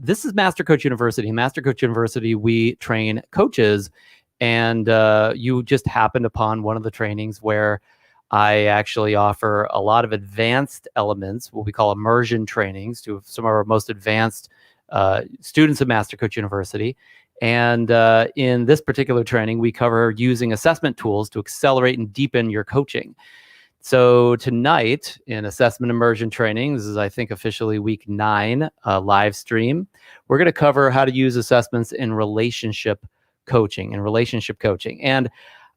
This is Master Coach University. Master Coach University, we train coaches, and you just happened upon one of the trainings where I actually offer a lot of advanced elements, what we call immersion trainings, to some of our most advanced students at Master Coach University. And in this particular training, we cover using assessment tools to accelerate and deepen your coaching. So tonight in Assessment Immersion Training, this is, I think, officially week 9 live stream, we're going to cover how to use assessments in relationship coaching. And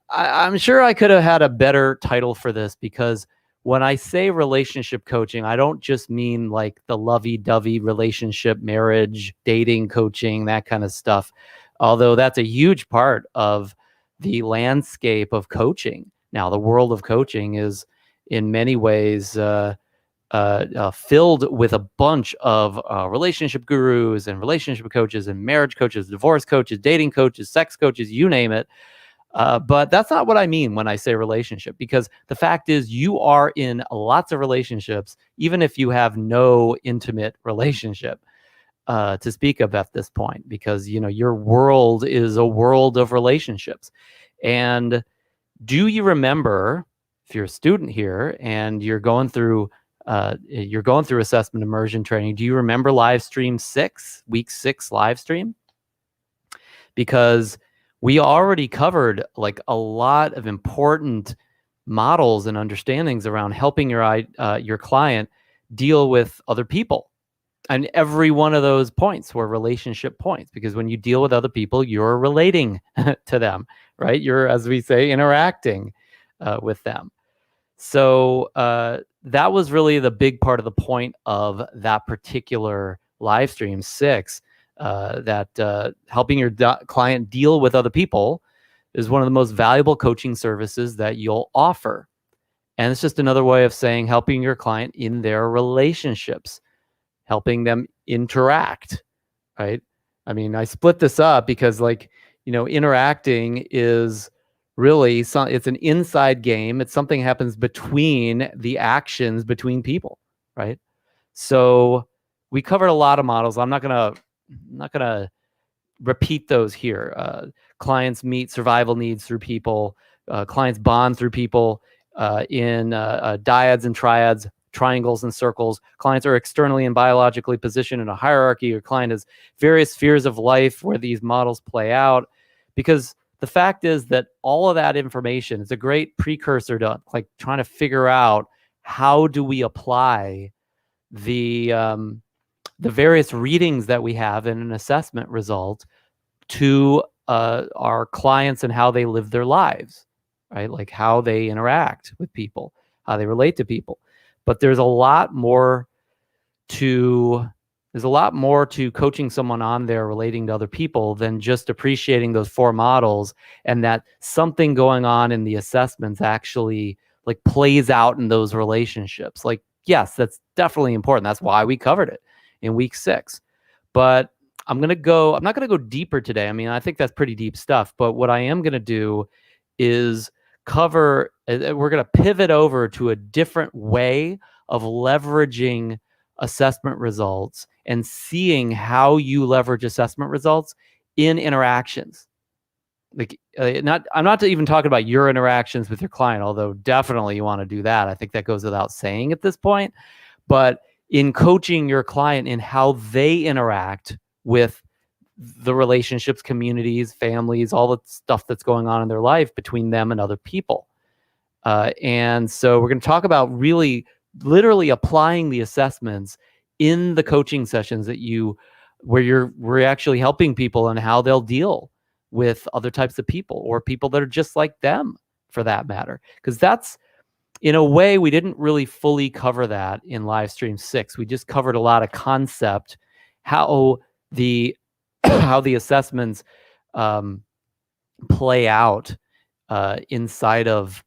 I'm sure I could have had a better title for this, because when I say relationship coaching, I don't just mean like the lovey-dovey relationship, marriage, dating coaching, that kind of stuff, although that's a huge part of the landscape of coaching. Now, the world of coaching is in many ways filled with a bunch of relationship gurus and relationship coaches and marriage coaches, divorce coaches, dating coaches, sex coaches, you name it. But that's not what I mean when I say relationship, because the fact is you are in lots of relationships, even if you have no intimate relationship to speak of at this point, because, you know, your world is a world of relationships. And do you remember, if you're a student here and you're going through assessment immersion training, do you remember live stream 6, week 6 live stream? Because we already covered like a lot of important models and understandings around helping your client deal with other people. And every one of those points were relationship points, because when you deal with other people, you're relating to them, right? You're, as we say, interacting with them. So that was really the big part of the point of that particular live stream 6, that helping your client deal with other people is one of the most valuable coaching services that you'll offer. And it's just another way of saying helping your client in their relationships, helping them interact, right? I mean, I split this up because, like, you know, interacting is really it's an inside game. It's something happens between the actions between people, right? So we covered a lot of models. I'm not gonna repeat those here. Clients meet survival needs through people. Clients bond through people in dyads and triads, triangles and circles. Clients are externally and biologically positioned in a hierarchy. Your client has various spheres of life where these models play out, because the fact is that all of that information is a great precursor to like trying to figure out how do we apply the various readings that we have in an assessment result to our clients and how they live their lives, right? Like how they interact with people, how they relate to people. But there's a lot more to coaching someone on there relating to other people than just appreciating those 4 models, and that something going on in the assessments actually like plays out in those relationships. Like, yes, that's definitely important. That's why we covered it in week 6. But I'm not going to go deeper today. I mean, I think that's pretty deep stuff. But what I am going to do is we're going to pivot over to a different way of leveraging assessment results and seeing how you leverage assessment results in interactions. Like, I'm not even talking about your interactions with your client, although definitely you want to do that. I think that goes without saying at this point. But in coaching your client in how they interact with the relationships, communities, families, all the stuff that's going on in their life between them and other people. And so we're going to talk about really literally applying the assessments in the coaching sessions where we're actually helping people and how they'll deal with other types of people, or people that are just like them, for that matter. Because that's, in a way, we didn't really fully cover that in live stream 6. We just covered a lot of concept, how the assessments play out inside of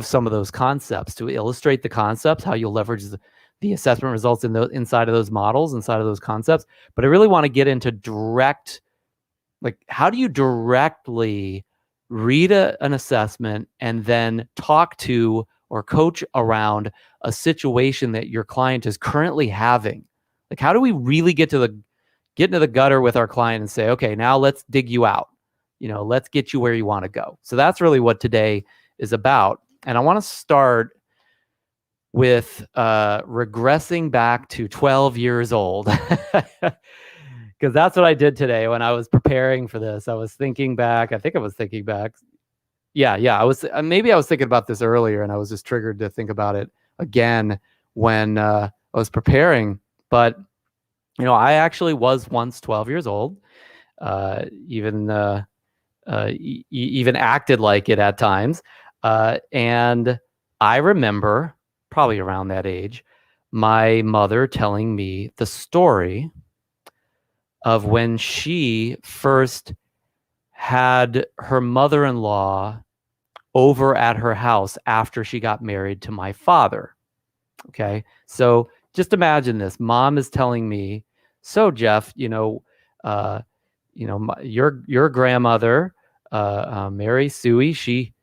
some of those concepts, to illustrate the concepts, how you'll leverage the assessment results inside of those models, inside of those concepts. But I really want to get into how do you directly read an assessment and then talk to or coach around a situation that your client is currently having, Like, how do we really get into the gutter with our client and say, okay, now let's dig you out. Let's get you where you want to go. So that's really what today is about. And I want to start with regressing back to 12 years old, because that's what I did today when I was preparing for this. I was thinking back. I think I was thinking back. Yeah. I was maybe I was thinking about this earlier, and I was just triggered to think about it again when I was preparing. But I actually was once 12 years old. Even acted like it at times. And I remember, probably around that age, my mother telling me the story of when she first had her mother-in-law over at her house after she got married to my father. Okay, so just imagine this. Mom is telling me, so Jeff, your grandmother, Mary Suey, she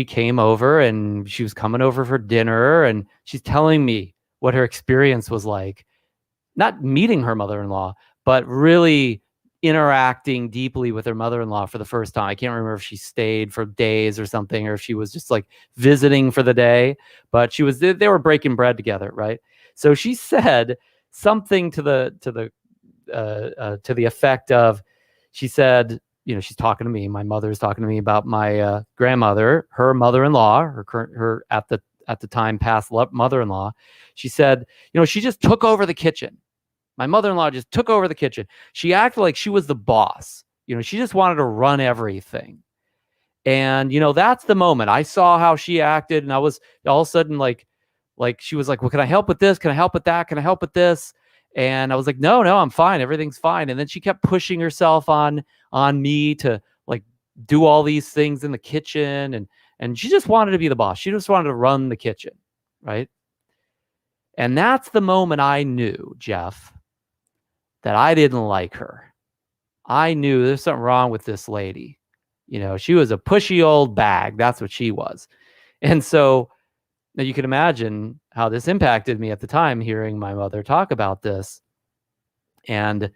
came over and she was coming over for dinner, and she's telling me what her experience was like, not meeting her mother-in-law, but really interacting deeply with her mother-in-law for the first time. I can't remember if she stayed for days or something, or if she was just like visiting for the day, but they were breaking bread together, right? So she said something to the effect of, she said, she's talking to me, my mother's talking to me about my grandmother, her mother-in-law, her at the time past mother-in-law. She said, she just took over the kitchen. My mother-in-law just took over the kitchen. She acted like she was the boss. She just wanted to run everything. And, that's the moment I saw how she acted. And I was all of a sudden like she was like, well, can I help with this? Can I help with that? Can I help with this? And I was like, no, I'm fine. Everything's fine. And then she kept pushing herself on me to like do all these things in the kitchen. And she just wanted to be the boss. She just wanted to run the kitchen. Right. And that's the moment I knew, Jeff, that I didn't like her. I knew there's something wrong with this lady. She was a pushy old bag. That's what she was. And so now you can imagine how this impacted me at the time, hearing my mother talk about this. And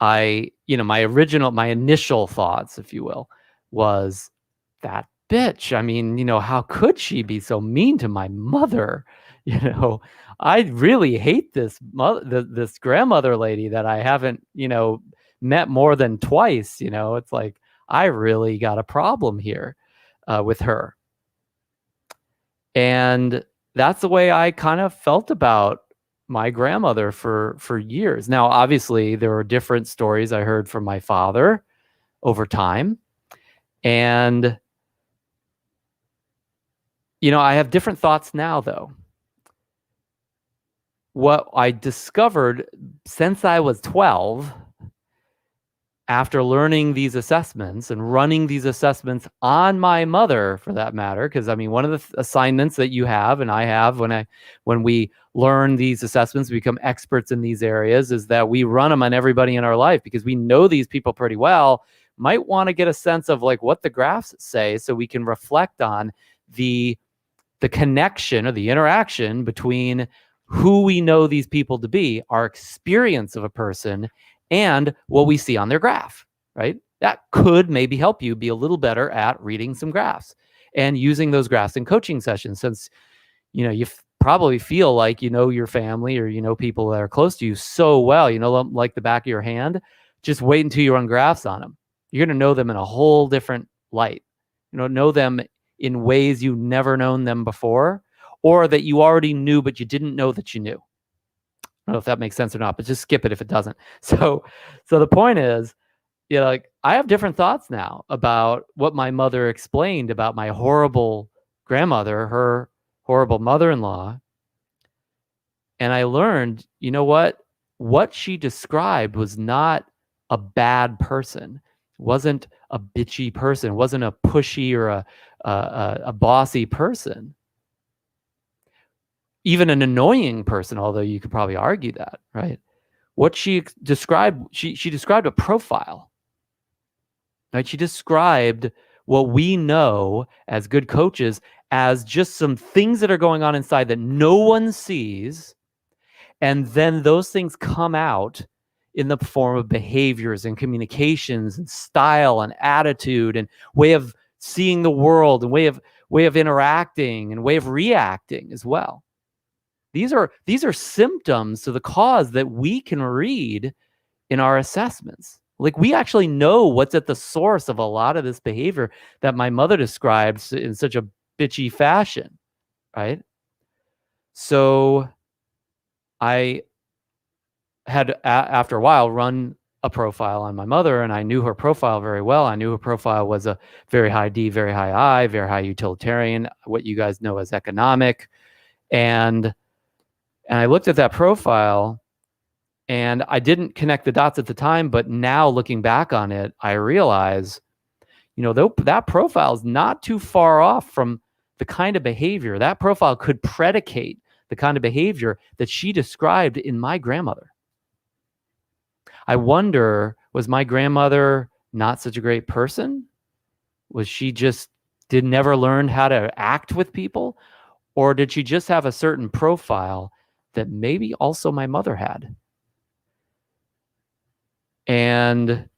my initial thoughts, if you will, was, that bitch. I mean, how could she be so mean to my mother? I really hate this this grandmother lady that I haven't, met more than twice. It's like, I really got a problem here with her. And that's the way I kind of felt about my grandmother for years. Now, obviously, there were different stories I heard from my father over time. And, I have different thoughts now, though. What I discovered since I was 12, after learning these assessments and running these assessments on my mother, for that matter, because I mean, one of the assignments that you have and I have when we learn these assessments, we become experts in these areas, is that we run them on everybody in our life, because we know these people pretty well. Might want to get a sense of like what the graphs say, so we can reflect on the connection or the interaction between who we know these people to be, our experience of a person, and what we see on their graph, right? That could maybe help you be a little better at reading some graphs and using those graphs in coaching sessions, since you probably feel like your family or people that are close to you so well, like the back of your hand. Just wait until you run graphs on them. You're going to know them in a whole different light. Know them in ways you've never known them before, or that you already knew but you didn't know that you knew. I don't know if that makes sense or not, but just skip it if it doesn't. So the point is, like, I have different thoughts now about what my mother explained about my horrible grandmother, her horrible mother-in-law. And I learned, what she described was not a bad person. It wasn't a bitchy person. It wasn't a pushy or a bossy person. Even an annoying person, although you could probably argue that, right? What she described, she described a profile, right? She described what we know as good coaches as just some things that are going on inside that no one sees, And then those things come out in the form of behaviors and communications and style and attitude and way of seeing the world and way of interacting and way of reacting as well. These are symptoms to the cause that we can read in our assessments. Like, we actually know what's at the source of a lot of this behavior that my mother describes in such a bitchy fashion, right? So I had, after a while, run a profile on my mother, and I knew her profile very well. I knew her profile was a very high D, very high I, very high utilitarian, what you guys know as economic. And I looked at that profile, and I didn't connect the dots at the time, but now looking back on it, I realize, that profile is not too far off from the kind of behavior. That profile could predicate the kind of behavior that she described in my grandmother. I wonder, was my grandmother not such a great person? Was she just never learn how to act with people? Or did she just have a certain profile that maybe also my mother had? And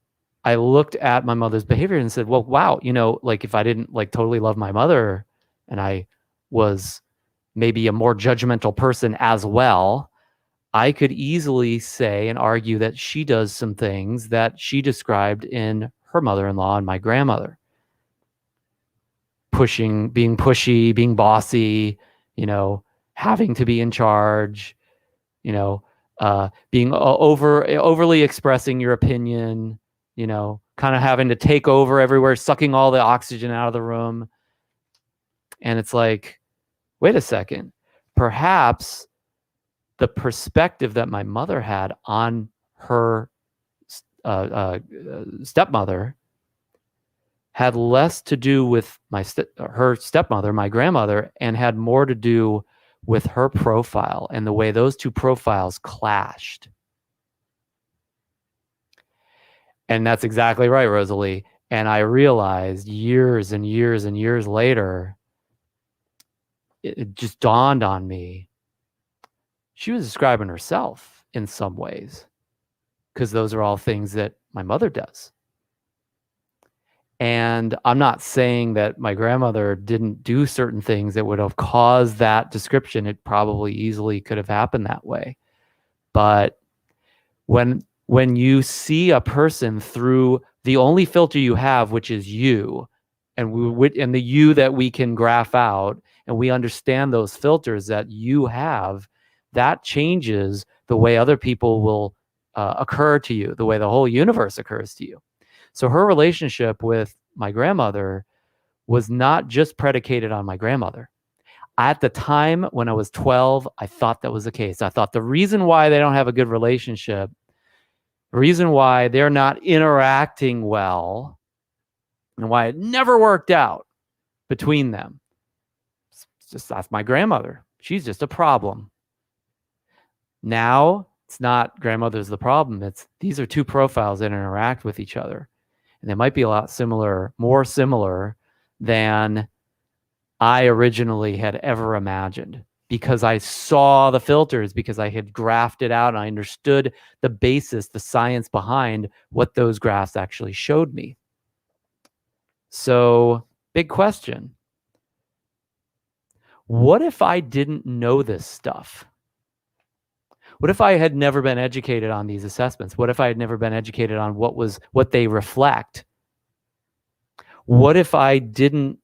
I looked at my mother's behavior and said, well, wow, like, if I didn't like totally love my mother and I was maybe a more judgmental person as well, I could easily say and argue that she does some things that she described in her mother-in-law and my grandmother. Being pushy, being bossy, having to be in charge, being overly expressing your opinion, kind of having to take over everywhere, sucking all the oxygen out of the room. And it's like, wait a second, perhaps the perspective that my mother had on her stepmother had less to do with her stepmother, my grandmother, and had more to do with her profile and the way those two profiles clashed. And that's exactly right, Rosalie. And I realized years and years and years later, it just dawned on me, she was describing herself in some ways, because those are all things that my mother does. And I'm not saying that my grandmother didn't do certain things that would have caused that description. It probably easily could have happened that way. But when you see a person through the only filter you have, which is you, and the you that we can graph out, and we understand those filters that you have, that changes the way other people will occur to you, the way the whole universe occurs to you. So her relationship with my grandmother was not just predicated on my grandmother. At the time when I was 12, I thought that was the case. I thought the reason why they don't have a good relationship, the reason why they're not interacting well, and why it never worked out between them, that's my grandmother. She's just a problem. Now, it's not grandmother's the problem. It's these are two profiles that interact with each other. And they might be a lot similar, more similar than I originally had ever imagined, because I saw the filters, because I had graphed it out and I understood the basis, the science behind what those graphs actually showed me. So, big question. What if I didn't know this stuff? What if I had never been educated on these assessments? What if I had never been educated on what they reflect? What if I didn't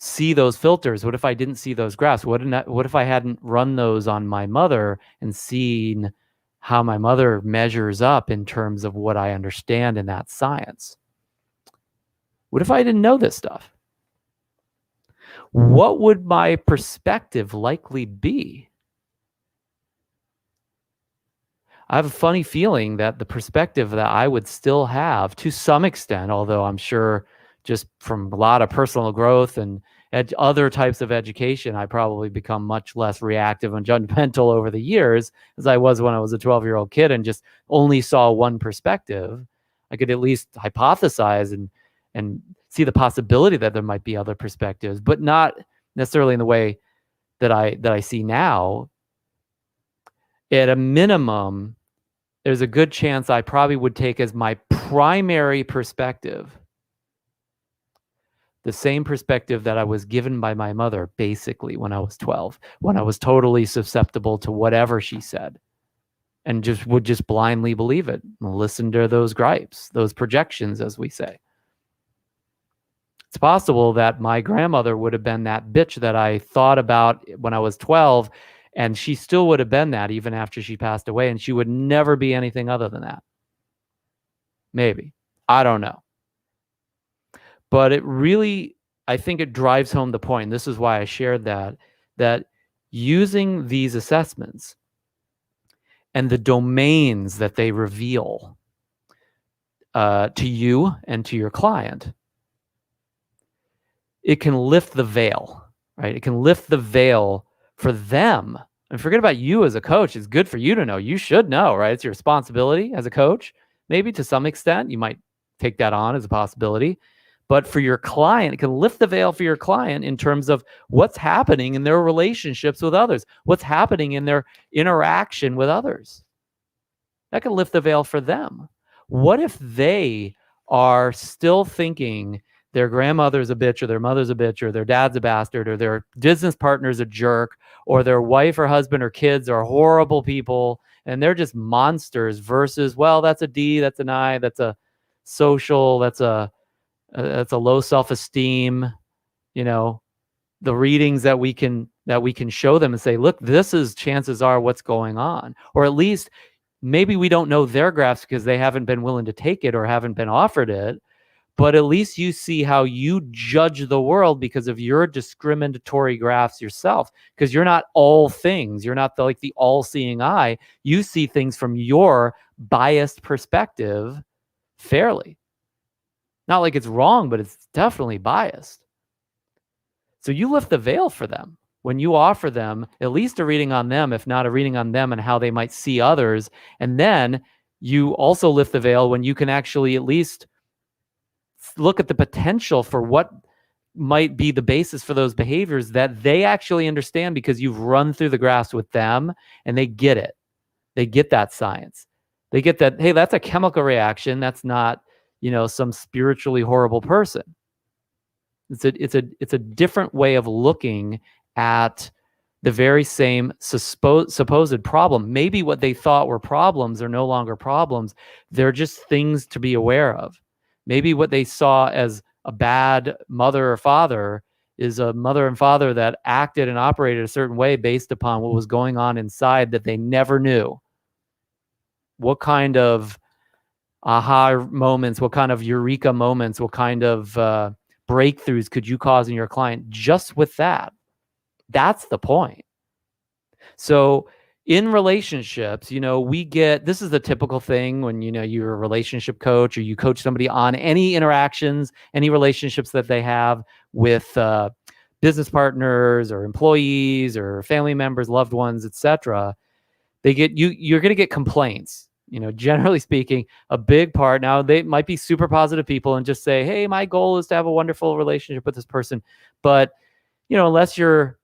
see those filters? What if I didn't see those graphs? What if I hadn't run those on my mother and seen how my mother measures up in terms of what I understand in that science? What if I didn't know this stuff? What would my perspective likely be? I have a funny feeling that the perspective that I would still have, to some extent, although I'm sure just from a lot of personal growth and other types of education, I probably become much less reactive and judgmental over the years as I was when I was a 12-year-old kid and just only saw one perspective. I could at least hypothesize and see the possibility that there might be other perspectives, but not necessarily in the way that I see now. at a minimum, there's a good chance I probably would take as my primary perspective the same perspective that I was given by my mother, basically, when I was 12, when I was totally susceptible to whatever she said, and would just blindly believe it, listen to those gripes, those projections, as we say. It's possible that my grandmother would have been that bitch that I thought about when I was 12, and she still would have been that even after she passed away, and she would never be anything other than that. Maybe. I don't know. But it really, I think it drives home the point. This is why I shared that using these assessments and the domains that they reveal to you and to your client, it can lift the veil, right? It can lift the veil for them. And forget about you as a coach. It's good for you to know. You should know, right? It's your responsibility as a coach. Maybe to some extent, you might take that on as a possibility. But for your client, it can lift the veil for your client in terms of what's happening in their relationships with others, what's happening in their interaction with others. That can lift the veil for them. What if they are still thinking their grandmother's a bitch, or their mother's a bitch, or their dad's a bastard, or their business partner's a jerk, or their wife or husband or kids are horrible people, and they're just monsters, versus, well, that's a D, that's an I, that's a social, that's a low self-esteem, the readings that we can show them and say, look, this is, chances are, what's going on. Or at least maybe we don't know their graphs because they haven't been willing to take it or haven't been offered it, but at least you see how you judge the world because of your discriminatory graphs yourself, because you're not all things. You're not like the all-seeing eye. You see things from your biased perspective fairly. Not like it's wrong, but it's definitely biased. So you lift the veil for them when you offer them at least a reading on them, if not a reading on them and how they might see others. And then you also lift the veil when you can actually at least look at the potential for what might be the basis for those behaviors that they actually understand, because you've run through the graphs with them and they get it. They get that science. They get that, hey, that's a chemical reaction. That's not, some spiritually horrible person. It's a different way of looking at the very same supposed problem. Maybe what they thought were problems are no longer problems. They're just things to be aware of. Maybe what they saw as a bad mother or father is a mother and father that acted and operated a certain way based upon what was going on inside that they never knew. What kind of aha moments, what kind of eureka moments, what kind of breakthroughs could you cause in your client just with that? That's the point. So in relationships, we get, this is the typical thing when, you're a relationship coach or you coach somebody on any interactions, any relationships that they have with business partners or employees or family members, loved ones, etc. You're going to get complaints. Generally speaking, a big part. Now, they might be super positive people and just say, hey, my goal is to have a wonderful relationship with this person. But, unless you're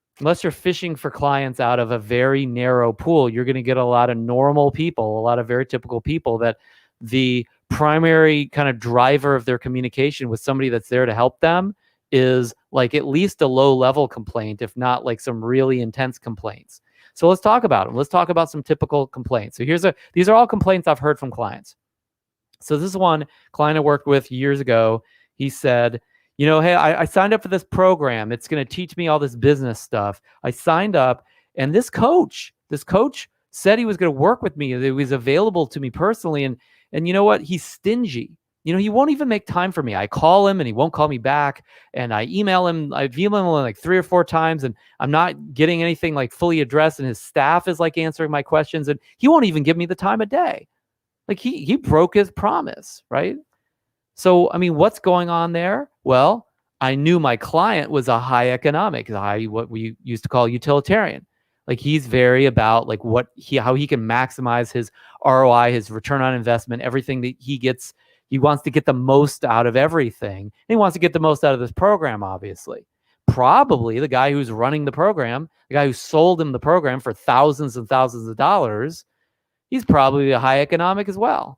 fishing for clients out of a very narrow pool, you're going to get a lot of normal people, a lot of very typical people that the primary kind of driver of their communication with somebody that's there to help them is like at least a low level complaint, if not like some really intense complaints. So let's talk about them. Let's talk about some typical complaints. So these are all complaints I've heard from clients. So this is one client I worked with years ago. He said, hey, I signed up for this program. It's going to teach me all this business stuff. I signed up, and this coach said he was going to work with me. It was available to me personally. And you know what? He's stingy. He won't even make time for me. I call him and he won't call me back. And I email him. I've emailed him like 3 or 4 times, and I'm not getting anything like fully addressed. And his staff is like answering my questions, and he won't even give me the time of day. Like he broke his promise, right? So, what's going on there? Well, I knew my client was a high economic, what we used to call utilitarian. Like he's very about like how he can maximize his ROI, his return on investment, everything that he gets. He wants to get the most out of everything. And he wants to get the most out of this program, obviously. probably the guy who's running the program, the guy who sold him the program for thousands and thousands of dollars, he's probably a high economic as well,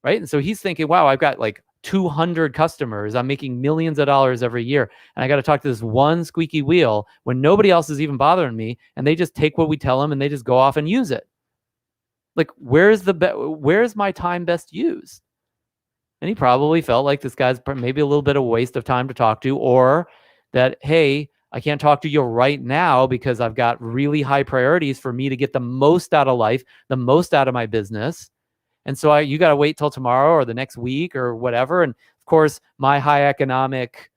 right? And so he's thinking, wow, I've got like 200 customers. I'm making millions of dollars every year. And I got to talk to this one squeaky wheel when nobody else is even bothering me. And they just take what we tell them and they just go off and use it. Like, where's my time best used? And he probably felt like this guy's maybe a little bit of a waste of time to talk to, or that, hey, I can't talk to you right now because I've got really high priorities for me to get the most out of life, the most out of my business. And so you got to wait till tomorrow or the next week or whatever. And of course, my high economic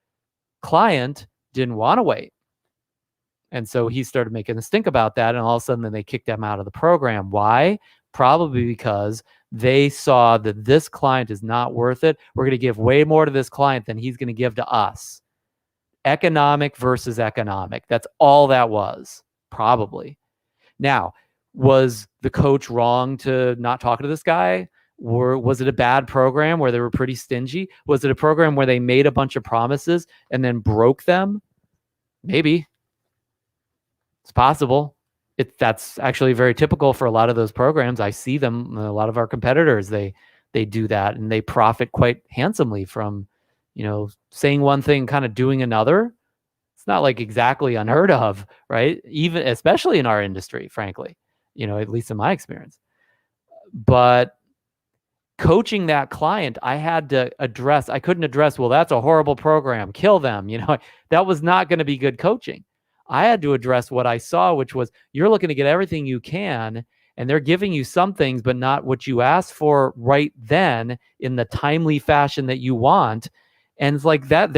client didn't want to wait. And so he started making a stink about that. And all of a sudden, then they kicked him out of the program. Why? Probably because they saw that this client is not worth it. We're going to give way more to this client than he's going to give to us. Economic versus economic. That's all that was, probably. Now, was the coach wrong to not talk to this guy? Or was it a bad program where they were pretty stingy? Was it a program where they made a bunch of promises and then broke them? Maybe. It's possible. That's actually very typical for a lot of those programs. I see them, a lot of our competitors, they do that, and they profit quite handsomely from, saying one thing, kind of doing another. It's not like exactly unheard of, right? Even, especially in our industry, frankly, at least in my experience. But coaching that client, I couldn't address, well, that's a horrible program, kill them. That was not going to be good coaching. I had to address what I saw, which was, you're looking to get everything you can, and they're giving you some things, but not what you asked for right then in the timely fashion that you want. And it's like that,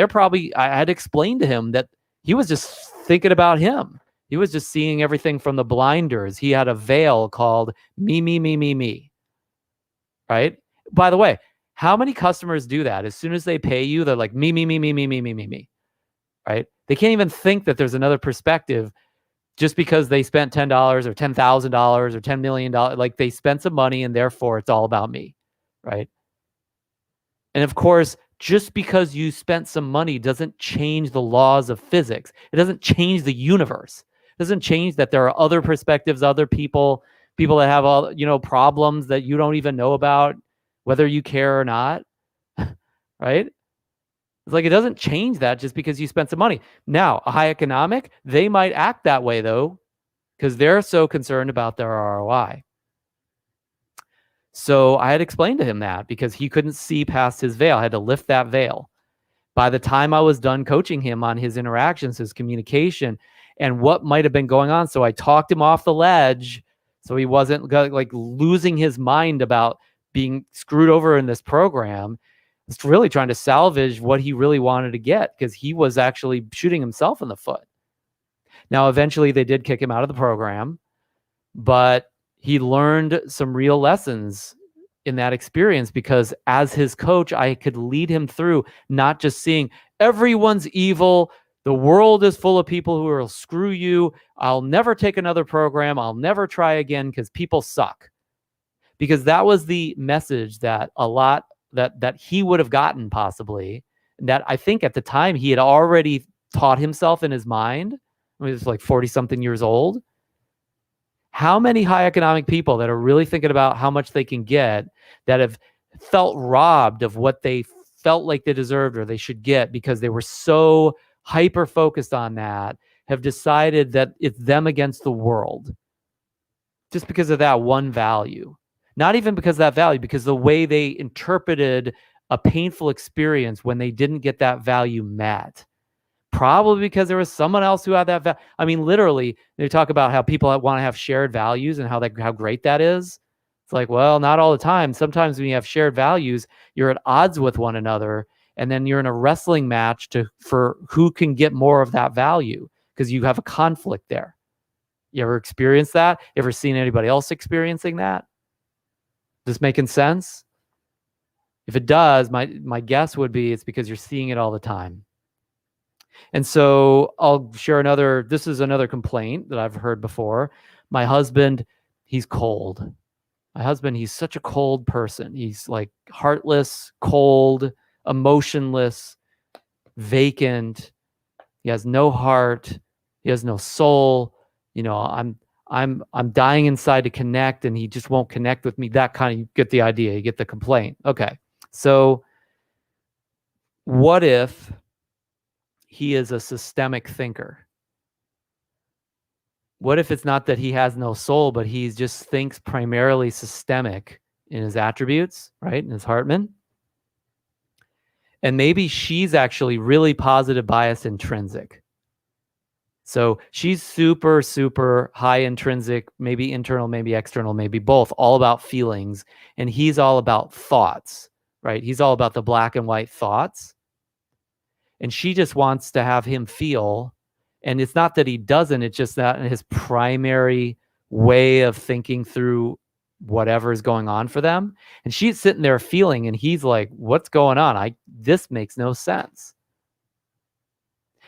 I had explained to him that he was just thinking about him. He was just seeing everything from the blinders. He had a veil called me, me, me, me, me. Right? By the way, how many customers do that? As soon as they pay you, they're like, me, me, me, me, me, me, me, me, me. Right? They can't even think that there's another perspective just because they spent $10 or $10,000 or $10 million. Like, they spent some money and therefore it's all about me. Right? And of course, just because you spent some money doesn't change the laws of physics. It doesn't change the universe. It doesn't change that there are other perspectives, other people that have all, problems that you don't even know about, whether you care or not. Right? It's like, it doesn't change that just because you spent some money. Now, a high economic, they might act that way though, because they're so concerned about their ROI. So I had explained to him that, because he couldn't see past his veil. I had to lift that veil. By the time I was done coaching him on his interactions, his communication, and what might have been going on, so I talked him off the ledge so he wasn't like losing his mind about being screwed over in this program. It's really trying to salvage what he really wanted to get, because he was actually shooting himself in the foot. Now, eventually they did kick him out of the program, but he learned some real lessons in that experience, because as his coach, I could lead him through not just seeing everyone's evil, the world is full of people who will screw you, I'll never take another program, I'll never try again because people suck. Because that was the message that that he would have gotten, possibly, that I think at the time he had already taught himself in his mind. I mean, he was like 40-something years old. How many high economic people that are really thinking about how much they can get, that have felt robbed of what they felt like they deserved or they should get because they were so hyper focused on that, have decided that it's them against the world just because of that one value? Not even because of that value, because the way they interpreted a painful experience when they didn't get that value met. Probably because there was someone else who had that value. I mean, literally, they talk about how people want to have shared values and how great that is. It's like, well, not all the time. Sometimes when you have shared values, you're at odds with one another, and then you're in a wrestling match for who can get more of that value, because you have a conflict there. You ever experienced that? Ever seen anybody else experiencing that? This making sense? If it does, my guess would be it's because you're seeing it all the time. And so I'll share this is another complaint that I've heard before. My husband, he's cold. My husband, he's such a cold person. He's like heartless, cold, emotionless, vacant. He has no heart. He has no soul. I'm dying inside to connect, and he just won't connect with me. That kind of, you get the idea. You get the complaint. Okay. So what if he is a systemic thinker? What if it's not that he has no soul, but he just thinks primarily systemic in his attributes, right? In his Hartman. And maybe she's actually really positive bias intrinsic. So she's super, super high intrinsic, maybe internal, maybe external, maybe both, all about feelings. And he's all about thoughts, right? He's all about the black and white thoughts. And she just wants to have him feel. And it's not that he doesn't, it's just that his primary way of thinking through whatever is going on for them. And she's sitting there feeling, and he's like, what's going on? This makes no sense.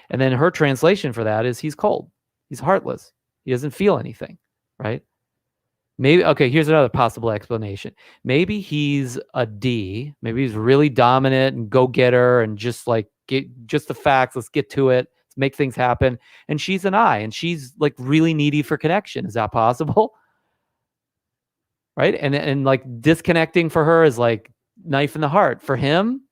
And then her translation for that is he's cold. He's heartless. He doesn't feel anything, right? Maybe, okay, here's another possible explanation. Maybe he's a D. Maybe he's really dominant and go-getter and just like, get just the facts. Let's get to it. Let's make things happen. And she's an I, and she's like really needy for connection. Is that possible? Right? And like disconnecting for her is like knife in the heart. For him,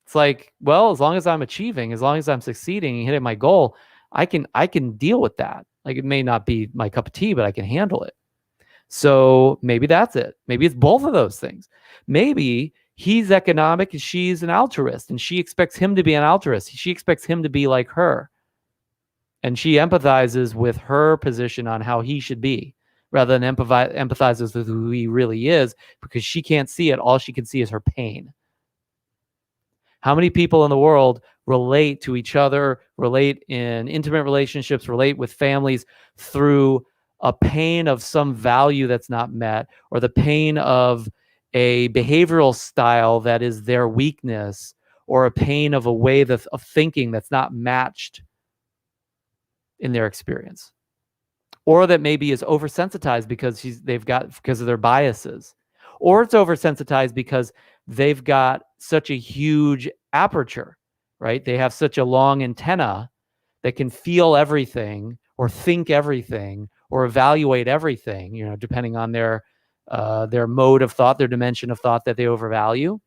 it's like, well, as long as I'm achieving, as long as I'm succeeding and hitting my goal, I can deal with that. Like, it may not be my cup of tea, but I can handle it. So maybe that's it. Maybe it's both of those things. Maybe he's economic and she's an altruist, and she expects him to be an altruist. She expects him to be like her. And she empathizes with her position on how he should be, rather than empathizes with who he really is, because she can't see it. All she can see is her pain. How many people in the world relate to each other, relate in intimate relationships, relate with families through a pain of some value that's not met, or the pain of a behavioral style that is their weakness, or a pain of a way of thinking that's not matched in their experience, or that maybe is oversensitized because because of their biases, or it's oversensitized because they've got such a huge aperture, right? They have such a long antenna that can feel everything or think everything or evaluate everything, depending on their mode of thought, their dimension of thought that they overvalue.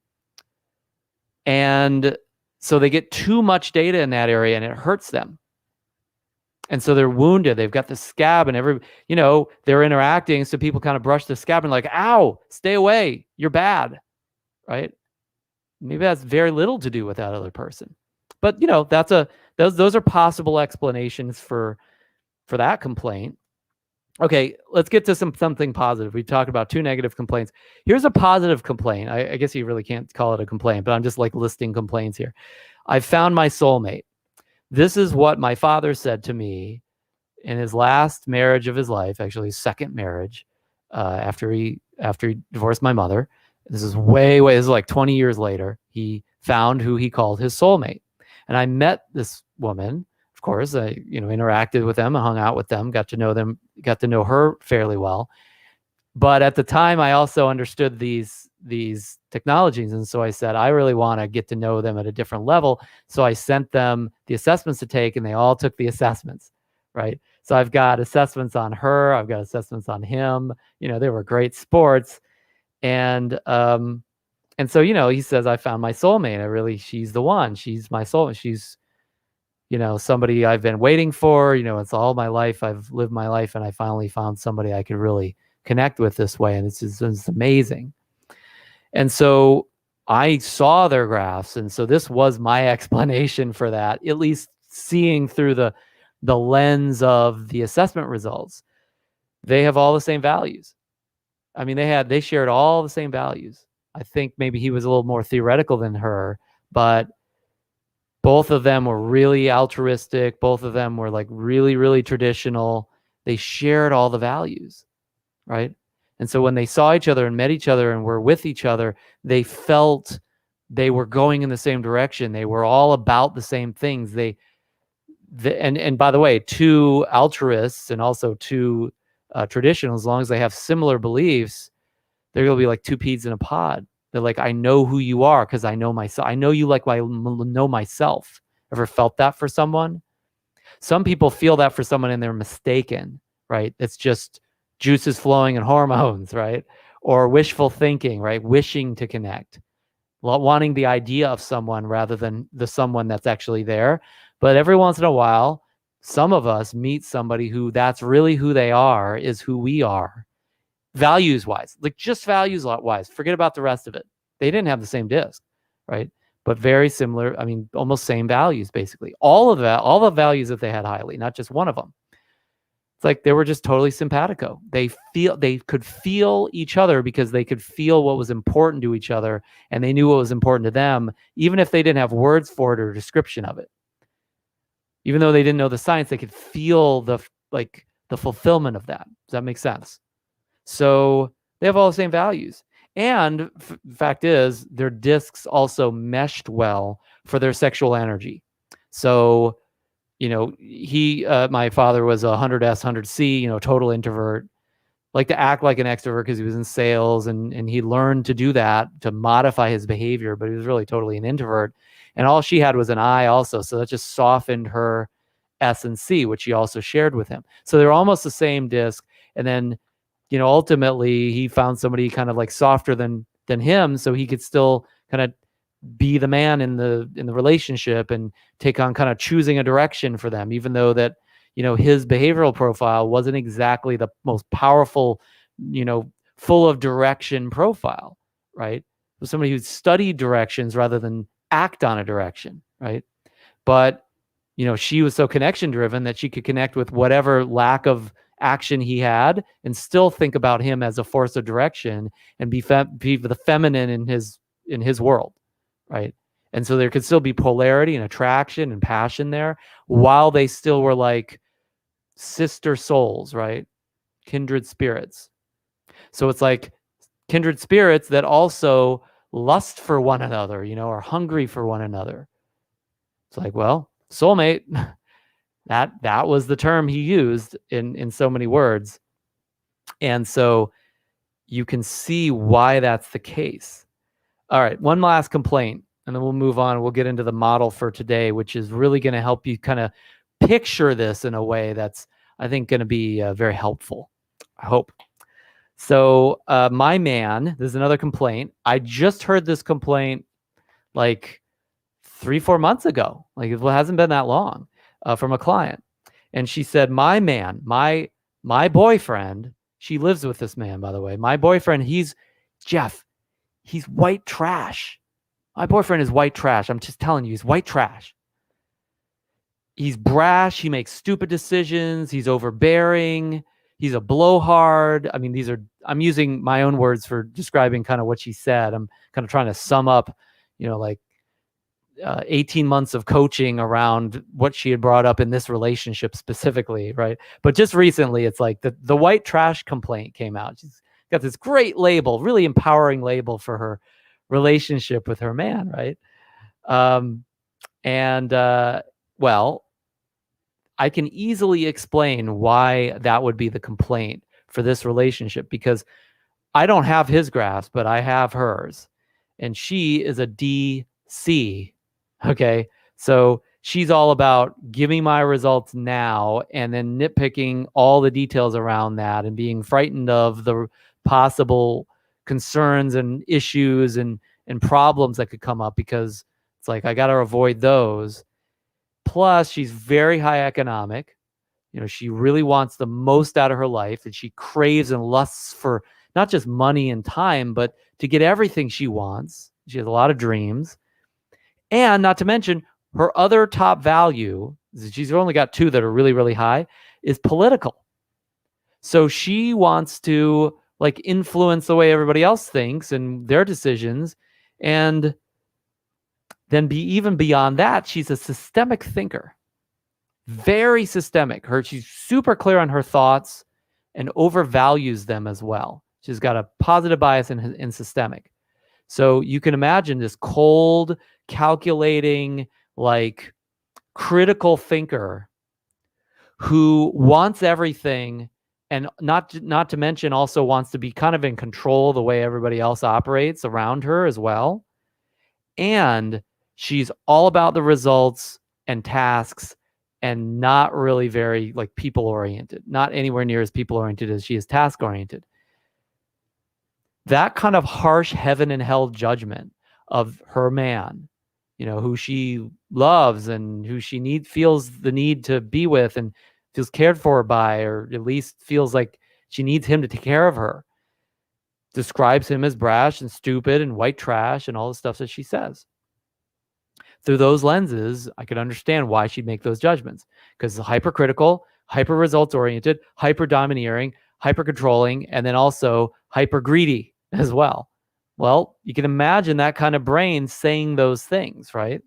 And so they get too much data in that area, and it hurts them. And so they're wounded. They've got the scab, and they're interacting. So people kind of brush the scab and like, ow, stay away. You're bad, right? Maybe that's very little to do with that other person. But, those are possible explanations for that complaint. Okay, let's get to something positive. We talked about 2 negative complaints. Here's a positive complaint. I guess you really can't call it a complaint, but I'm just like listing complaints here. I found my soulmate. This is what my father said to me in his last marriage of his life, actually his second marriage, after he divorced my mother. This is this is like 20 years later. He found who he called his soulmate. And I met this woman. Of course, I interacted with them, hung out with them, got to know them, got to know her fairly well. But at the time, I also understood these technologies. And so I said, I really want to get to know them at a different level. So I sent them the assessments to take, and they all took the assessments, right? So I've got assessments on her. I've got assessments on him. They were great sports. And so, he says, I found my soulmate. She's the one. She's my soulmate. She's, somebody I've been waiting for. It's all my life. I've lived my life, and I finally found somebody I could really connect with this way. And it's amazing. And so I saw their graphs. And so this was my explanation for that, at least seeing through the lens of the assessment results. They have all the same values. I mean, they shared all the same values. I think maybe he was a little more theoretical than her, but both of them were really altruistic. Both of them were like really, really traditional. They shared all the values, right? And so when they saw each other and met each other and were with each other, they felt they were going in the same direction. They were all about the same things. And by the way, 2 altruists and also 2 traditional, as long as they have similar beliefs, they're going to be like 2 peas in a pod. They're like, I know who you are because I know myself. I know you like I know myself. Ever felt that for someone? Some people feel that for someone and they're mistaken, right? It's just juices flowing and hormones, right? Or wishful thinking, right? Wishing to connect, wanting the idea of someone rather than the someone that's actually there. But every once in a while, some of us meet somebody who that's really who they are, is who we are, values wise, like just values wise. Forget about the rest of it. They didn't have the same disc, right? But very similar. I mean, almost same values, basically. All of that, all the values that they had highly, not just one of them. It's like they were just totally simpatico. They could feel each other because they could feel what was important to each other, and they knew what was important to them, even if they didn't have words for it or a description of it. Even though they didn't know the science, they could feel the fulfillment of that. Does that make sense? So they have all the same values. And fact is, their discs also meshed well for their sexual energy. So, my father was a 100S, 100C, total introvert, like to act like an extrovert because he was in sales, and he learned to do that to modify his behavior, but he was really totally an introvert. And all she had was an I also. So that just softened her S and C, which she also shared with him. So they're almost the same disc. And then, ultimately he found somebody kind of like softer than him, so he could still kind of be the man in the relationship and take on kind of choosing a direction for them, even though that, his behavioral profile wasn't exactly the most powerful, full of direction profile, right? It was somebody who studied directions rather than act on a direction, right? But, she was so connection driven that she could connect with whatever lack of action he had and still think about him as a force of direction and be the feminine in his world, right? And so there could still be polarity and attraction and passion there while they still were like sister souls, right? Kindred spirits. So it's like kindred spirits that also lust for one another, are hungry for one another. It's like, well, soulmate. That was the term he used in so many words. And so you can see why that's the case. All right, one last complaint, and then we'll move on. We'll get into the model for today, which is really going to help you kind of picture this in a way that's, I think, going to be very helpful. I hope. So my man, there's another complaint. I just heard this complaint like 3-4 months ago. Like it hasn't been that long, from a client. And she said, my man, my boyfriend, she lives with this man, by the way. My boyfriend, he's white trash. My boyfriend is white trash. I'm just telling you, he's white trash. He's brash. He makes stupid decisions. He's overbearing. He's a blowhard. I mean, I'm using my own words for describing kind of what she said. I'm kind of trying to sum up, 18 months of coaching around what she had brought up in this relationship specifically, right? But just recently, it's like the white trash complaint came out. She's got this great label, really empowering label for her relationship with her man, right? Well, I can easily explain why that would be the complaint for this relationship, because I don't have his graphs, but I have hers. And she is a DC. Okay. So she's all about giving my results now and then nitpicking all the details around that and being frightened of the possible concerns and issues and problems that could come up, because it's like, I got to avoid those. Plus, she's very high economic. She really wants the most out of her life, and she craves and lusts for not just money and time, but to get everything she wants. She has a lot of dreams. And not to mention, her other top value, she's only got 2 that are really, really high, is political. So she wants to like influence the way everybody else thinks and their decisions. And then even beyond that, she's a systemic thinker. Very systemic. She's super clear on her thoughts and overvalues them as well. She's got a positive bias in systemic. So you can imagine this cold, calculating, like critical thinker who wants everything, and not to mention also wants to be kind of in control of the way everybody else operates around her as well. And she's all about the results and tasks and not really very like people oriented, not anywhere near as people oriented as she is task oriented. That kind of harsh heaven and hell judgment of her man, who she loves and who she feels the need to be with and feels cared for by, or at least feels like she needs him to take care of her, describes him as brash and stupid and white trash and all the stuff that she says. Through those lenses, I could understand why she'd make those judgments, because hypercritical, hyper results oriented, hyper domineering, hyper controlling, and then also hyper greedy as well. Well, you can imagine that kind of brain saying those things, right?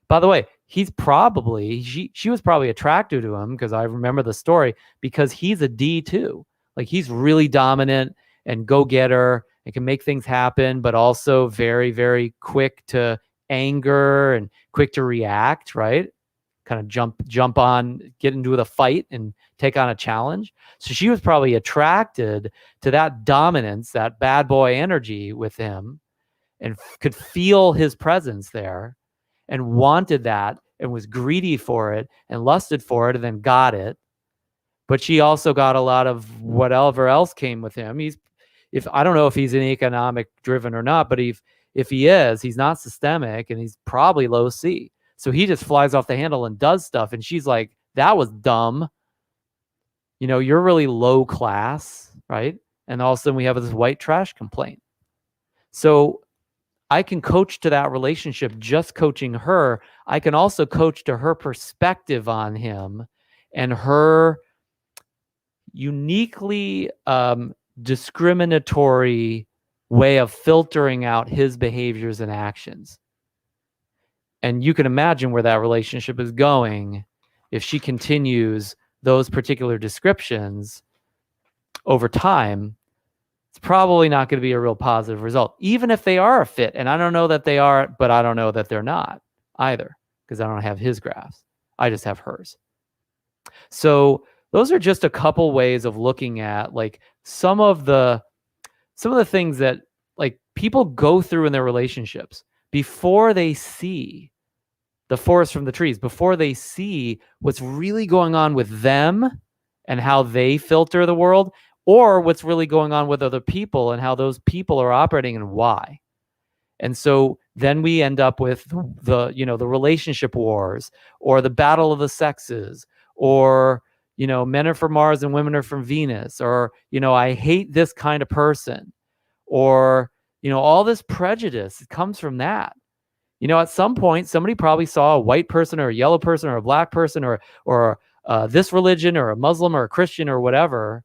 By the way, she was probably attracted to him, because I remember the story, because he's a D too. Like, he's really dominant and go-getter and can make things happen, but also very, very quick to anger and quick to react, right? Kind of jump on, get into the fight and take on a challenge. So she was probably attracted to that dominance, that bad boy energy with him, and could feel his presence there and wanted that and was greedy for it and lusted for it and then got it. But she also got a lot of whatever else came with him. I don't know if he's an economic driven or not, but if he is, he's not systemic and he's probably low C. So he just flies off the handle and does stuff. And she's like, that was dumb. You're really low class, right? And all of a sudden we have this white trash complaint. So I can coach to that relationship just coaching her. I can also coach to her perspective on him and her uniquely discriminatory way of filtering out his behaviors and actions. And you can imagine where that relationship is going if she continues those particular descriptions over time. It's probably not going to be a real positive result, even if they are a fit. And I don't know that they are, but I don't know that they're not either, because I don't have his graphs. I just have hers. So those are just a couple ways of looking at like some of the things that like people go through in their relationships before they see the forest from the trees, before they see what's really going on with them and how they filter the world, or what's really going on with other people and how those people are operating and why. And so then we end up with the relationship wars, or the battle of the sexes, or men are from Mars and women are from Venus, or I hate this kind of person, or all this prejudice comes from that. At some point somebody probably saw a white person or a yellow person or a black person or this religion or a Muslim or a Christian or whatever,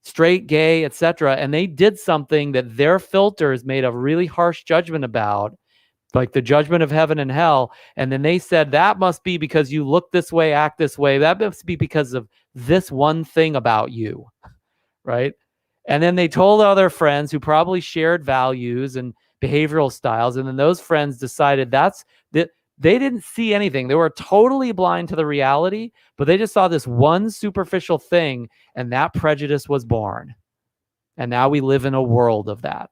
straight, gay, etc., and they did something that their filters made a really harsh judgment about, like the judgment of heaven and hell. And then they said, that must be because you look this way, act this way. That must be because of this one thing about you, right? And then they told other friends who probably shared values and behavioral styles. And then those friends decided that they didn't see anything. They were totally blind to the reality, but they just saw this one superficial thing, and that prejudice was born. And now we live in a world of that,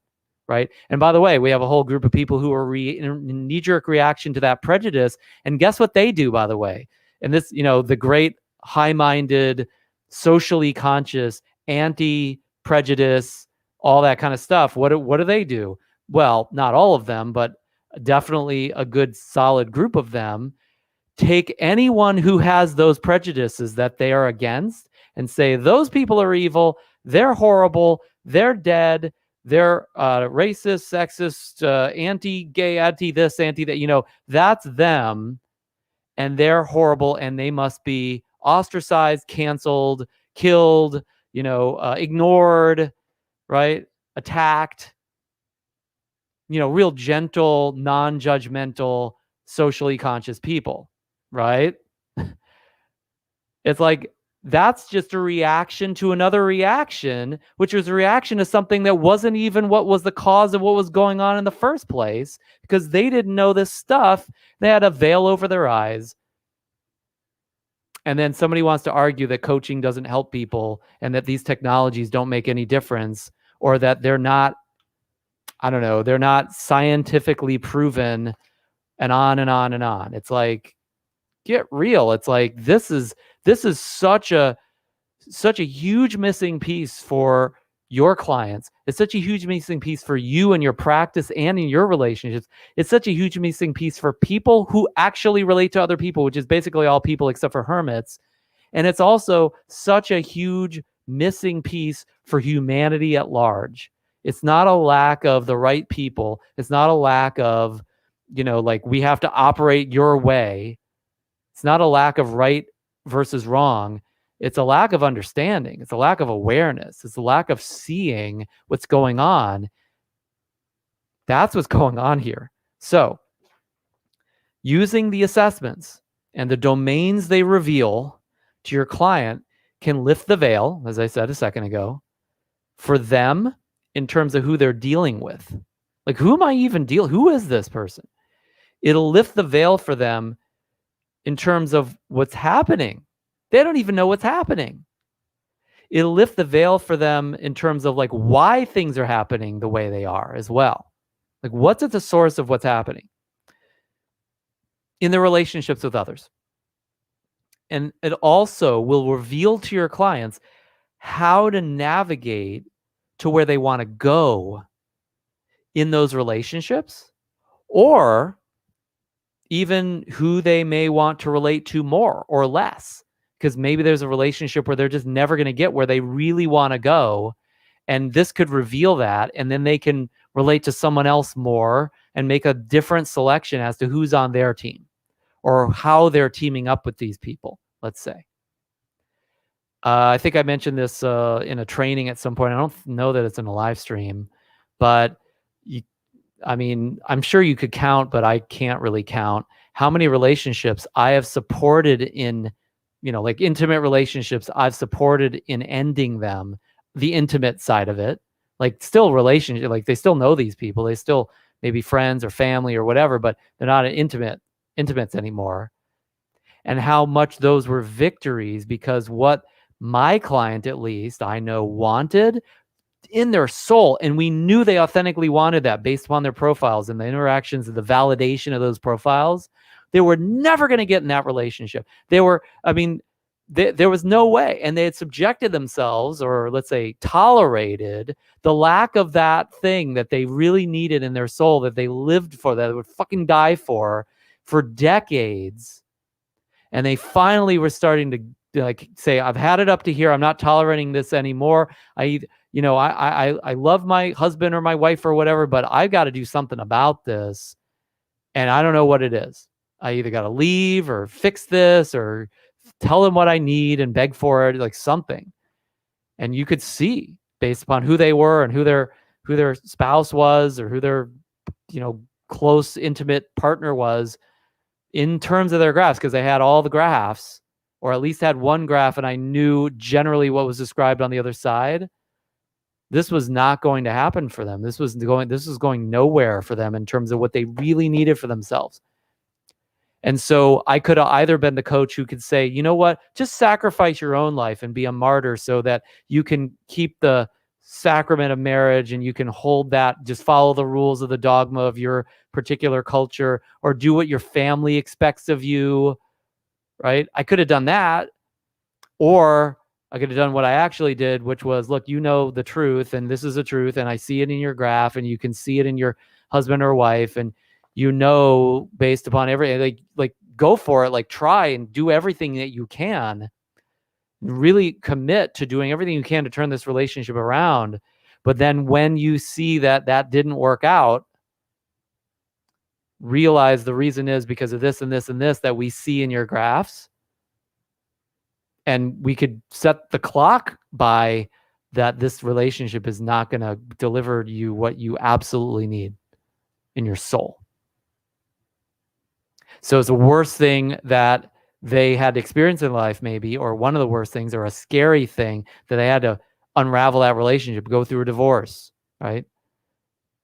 right? And by the way, we have a whole group of people who are in knee-jerk reaction to that prejudice. And guess what they do, by the way? And this, the great high-minded, socially conscious, anti-prejudice, all that kind of stuff. What do they do? Well, not all of them, but definitely a good solid group of them take anyone who has those prejudices that they are against and say, those people are evil, they're horrible, they're dead, they're racist, sexist, anti-gay, anti-this, anti-that, that's them, and they're horrible, and they must be ostracized, canceled, killed, ignored, right? Attacked. Real gentle, non-judgmental, socially conscious people, right? It's like, that's just a reaction to another reaction, which was a reaction to something that wasn't even what was the cause of what was going on in the first place, because they didn't know this stuff. They had a veil over their eyes. And then somebody wants to argue that coaching doesn't help people and that these technologies don't make any difference, or that they're not, I don't know, they're not scientifically proven, and on and on and on. It's like, get real. It's like, this is such a huge missing piece for your clients. It's such a huge missing piece for you and your practice and in your relationships. It's such a huge missing piece for people who actually relate to other people, which is basically all people except for hermits. And it's also such a huge missing piece for humanity at large. It's not a lack of the right people. It's not a lack of, like, we have to operate your way. It's not a lack of right versus wrong. It's a lack of understanding. It's a lack of awareness. It's a lack of seeing what's going on. That's what's going on here. So, using the assessments and the domains they reveal to your client can lift the veil, as I said a second ago, for them in terms of who they're dealing with. Like, who am I even dealing? Who is this person? It'll lift the veil for them in terms of what's happening. They don't even know what's happening. It'll lift the veil for them in terms of like why things are happening the way they are as well. Like, what's at the source of what's happening in their relationships with others. And it also will reveal to your clients how to navigate to where they want to go in those relationships, or even who they may want to relate to more or less. Because maybe there's a relationship where they're just never going to get where they really want to go. And this could reveal that. And then they can relate to someone else more and make a different selection as to who's on their team or how they're teaming up with these people, let's say. I think I mentioned this in a training at some point. I don't know that it's in a live stream, but I'm sure you could count, but I can't really count how many relationships I have supported in, like intimate relationships I've supported in ending them, the intimate side of it, like still relationship, like they still know these people. They still maybe friends or family or whatever, but they're not intimates anymore. And how much those were victories because what my client, at least I know, wanted in their soul, and we knew they authentically wanted that based upon their profiles and the interactions and the validation of those profiles, they were never going to get in that relationship. There was no way. And they had subjected themselves, or let's say tolerated, the lack of that thing that they really needed in their soul, that they lived for, that they would fucking die for decades. And they finally were starting to like say, I've had it up to here. I'm not tolerating this anymore. I love my husband or my wife or whatever, but I've got to do something about this. And I don't know what it is. I either got to leave or fix this or tell them what I need and beg for it, like something. And you could see based upon who they were and who their spouse was or who their, close, intimate partner was in terms of their graphs, because they had all the graphs, or at least had one graph, and I knew generally what was described on the other side. This was not going to happen for them. This was going nowhere for them in terms of what they really needed for themselves. And so I could have either been the coach who could say, you know what, just sacrifice your own life and be a martyr so that you can keep the sacrament of marriage and you can hold that, just follow the rules of the dogma of your particular culture, or do what your family expects of you, right? I could have done that, or I could have done what I actually did, which was, look, you know the truth, and this is the truth, and I see it in your graph, and you can see it in your husband or wife, and based upon everything, like go for it, like try and do everything that you can, really commit to doing everything you can to turn this relationship around. But then when you see that didn't work out, realize the reason is because of this and this and this that we see in your graphs. And we could set the clock by that this relationship is not going to deliver you what you absolutely need in your soul. So it's the worst thing that they had experienced in life, maybe, or one of the worst things, or a scary thing that they had to unravel that relationship, go through a divorce, right?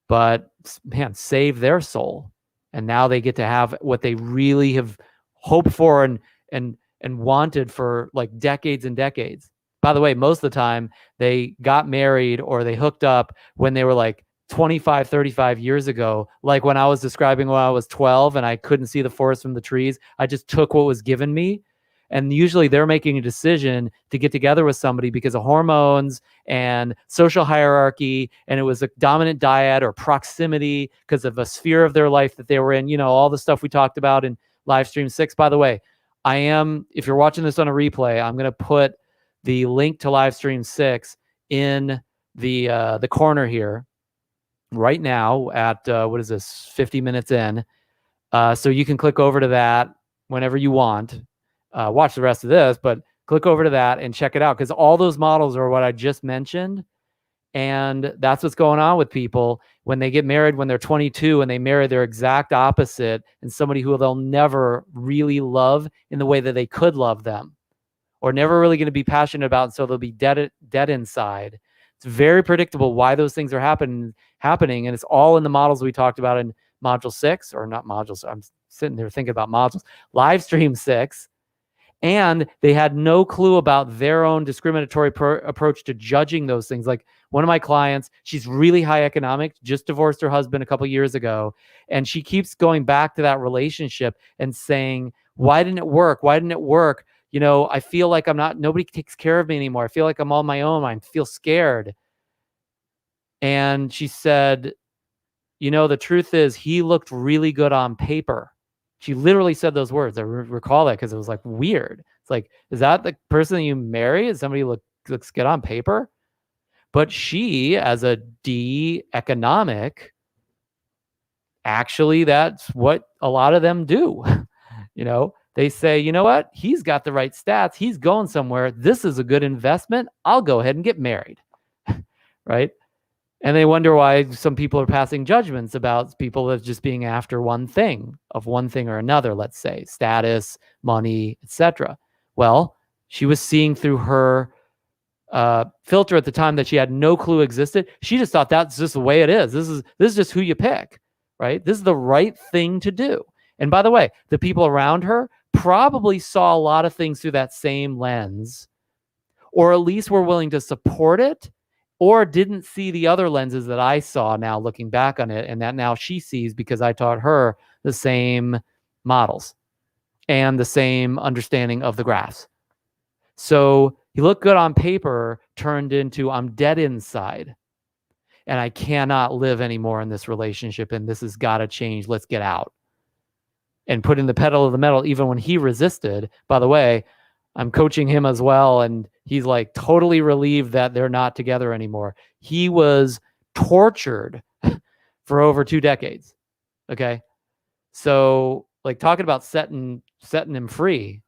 But man, save their soul. And now they get to have what they really have hoped for and wanted for like decades and decades. By the way, most of the time they got married or they hooked up when they were like 25, 35 years ago, like when I was describing when I was 12 and I couldn't see the forest from the trees. I just took what was given me. And usually they're making a decision to get together with somebody because of hormones and social hierarchy. And it was a dominant diet or proximity because of a sphere of their life that they were in, you know, all the stuff we talked about in Livestream 6. By the way, if you're watching this on a replay, I'm going to put the link to Livestream 6 in the corner here right now at, what is this, 50 minutes in. So you can click over to that whenever you want. Watch the rest of this, but click over to that and check it out, because all those models are what I just mentioned. And that's what's going on with people when they get married when they're 22 and they marry their exact opposite and somebody who they'll never really love in the way that they could love them, or never really going to be passionate about. And so they'll be dead inside. It's very predictable why those things are happening. And it's all in the models we talked about in module 6, or not modules. I'm sitting there thinking about modules, Livestream 6. And they had no clue about their own discriminatory approach to judging those things. Like one of my clients, she's really high economic, just divorced her husband a couple years ago. And she keeps going back to that relationship and saying, why didn't it work? Why didn't it work? You know, I feel like nobody takes care of me anymore. I feel like I'm on my own. I feel scared. And she said, you know, the truth is he looked really good on paper. She literally said those words. I recall that because it was like weird. It's like, is that the person that you marry? Is somebody looks good on paper? But she, as a D economic, actually, that's what a lot of them do. You know, they say, you know what? He's got the right stats. He's going somewhere. This is a good investment. I'll go ahead and get married. Right? And they wonder why some people are passing judgments about people as just being after one thing or another, let's say status, money, etc. Well, she was seeing through her filter at the time that she had no clue existed. She just thought that's just the way it is. This is just who you pick, right? This is the right thing to do. And by the way, the people around her probably saw a lot of things through that same lens, or at least were willing to support it, or didn't see the other lenses that I saw now looking back on it, and that now she sees because I taught her the same models and the same understanding of the graphs. So he looked good on paper turned into I'm dead inside and I cannot live anymore in this relationship and this has got to change. Let's get out. And putting the pedal to the metal even when he resisted. By the way, I'm coaching him as well, and he's like totally relieved that they're not together anymore. He was tortured for over 2 decades. Okay. So like talking about setting him free,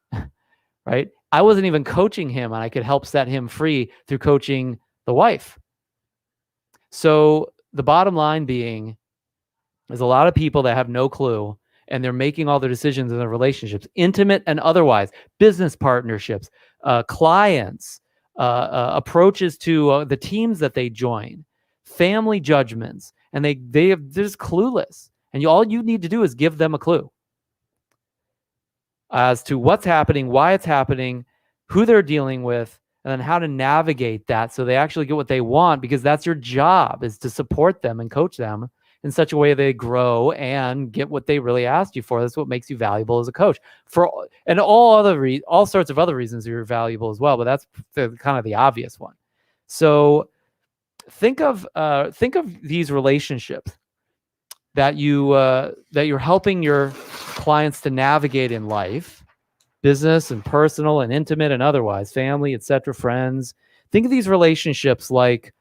right? I wasn't even coaching him, and I could help set him free through coaching the wife. So the bottom line being, there's a lot of people that have no clue, and they're making all their decisions in their relationships, intimate and otherwise, business partnerships, clients, approaches to the teams that they join, family judgments, and they're just clueless. And all you need to do is give them a clue as to what's happening, why it's happening, who they're dealing with, and then how to navigate that so they actually get what they want, because that's your job, is to support them and coach them in such a way they grow and get what they really asked you for. That's what makes you valuable as a coach. And all sorts of other reasons you're valuable as well, but that's kind of the obvious one. So think of these relationships that you're helping your clients to navigate in life, business and personal and intimate and otherwise, family, etc., friends. Think of these relationships like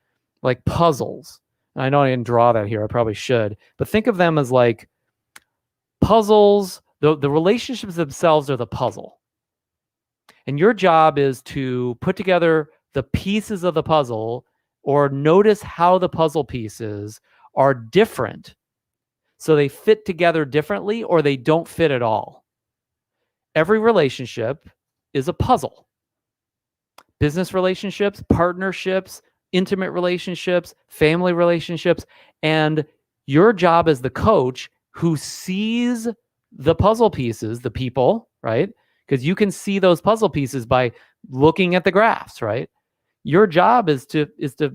puzzles. I know I didn't draw that here. I probably should. But think of them as like puzzles. The relationships themselves are the puzzle. And your job is to put together the pieces of the puzzle, or notice how the puzzle pieces are different. So they fit together differently, or they don't fit at all. Every relationship is a puzzle. Business relationships, partnerships, intimate relationships, family relationships, and your job as the coach who sees the puzzle pieces, the people, right? Because you can see those puzzle pieces by looking at the graphs, right? Your job is to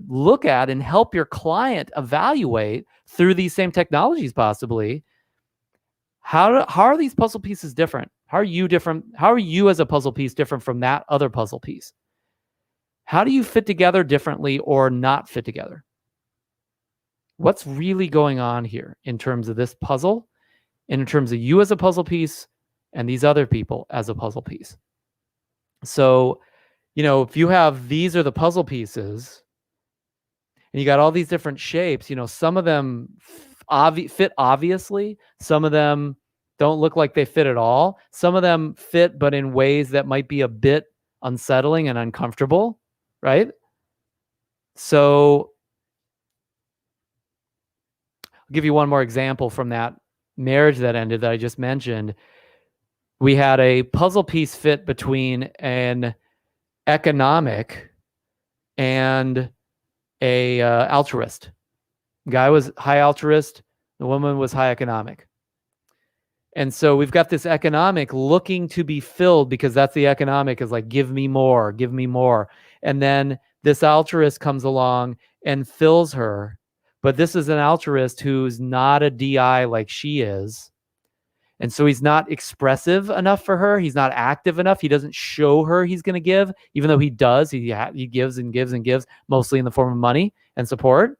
look at and help your client evaluate through these same technologies, possibly, how are these puzzle pieces different? How are you different? How are you as a puzzle piece different from that other puzzle piece? How do you fit together differently or not fit together? What's really going on here in terms of this puzzle, and in terms of you as a puzzle piece and these other people as a puzzle piece? So, if you have, these are the puzzle pieces, and you got all these different shapes, some of them fit obviously, some of them don't look like they fit at all. Some of them fit, but in ways that might be a bit unsettling and uncomfortable, right? So I'll give you one more example from that marriage that ended that I just mentioned. We had a puzzle piece fit between an economic and a altruist. The guy was high altruist, the woman was high economic. And so we've got this economic looking to be filled, because that's the economic, is like, give me more, give me more. And then this altruist comes along and fills her. But this is an altruist who's not a DI like she is. And so he's not expressive enough for her. He's not active enough. He doesn't show her he's going to give, even though he does. He gives and gives and gives, mostly in the form of money and support.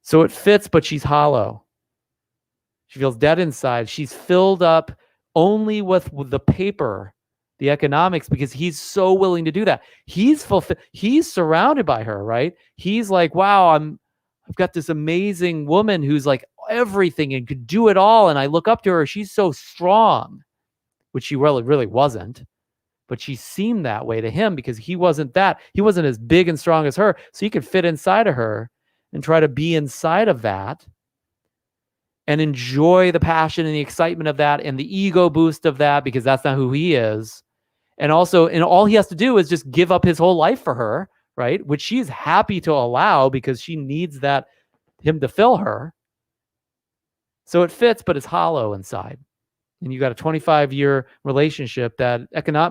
So it fits, but she's hollow. She feels dead inside. She's filled up only with the paper, the economics, because he's so willing to do that. He's surrounded by her, right? He's like, wow, I've got this amazing woman who's like everything and could do it all, and I look up to her. She's so strong, which she really wasn't. But she seemed that way to him because he wasn't as big and strong as her. So he could fit inside of her and try to be inside of that and enjoy the passion and the excitement of that and the ego boost of that, because that's not who he is. And also, and all he has to do is just give up his whole life for her, right? Which she's happy to allow because she needs him to fill her. So it fits, but it's hollow inside. And you got a 25-year relationship that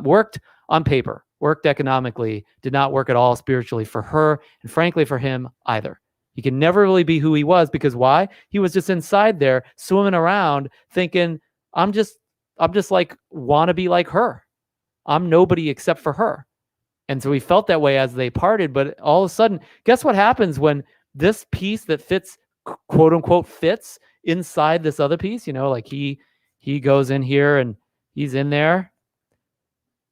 worked on paper, worked economically, did not work at all spiritually for her, and frankly for him either. He can never really be who he was, because why? He was just inside there swimming around thinking, I'm just like, want to be like her. I'm nobody except for her. And so he felt that way as they parted. But all of a sudden, guess what happens when this piece that fits, quote unquote, fits inside this other piece? Like he goes in here and he's in there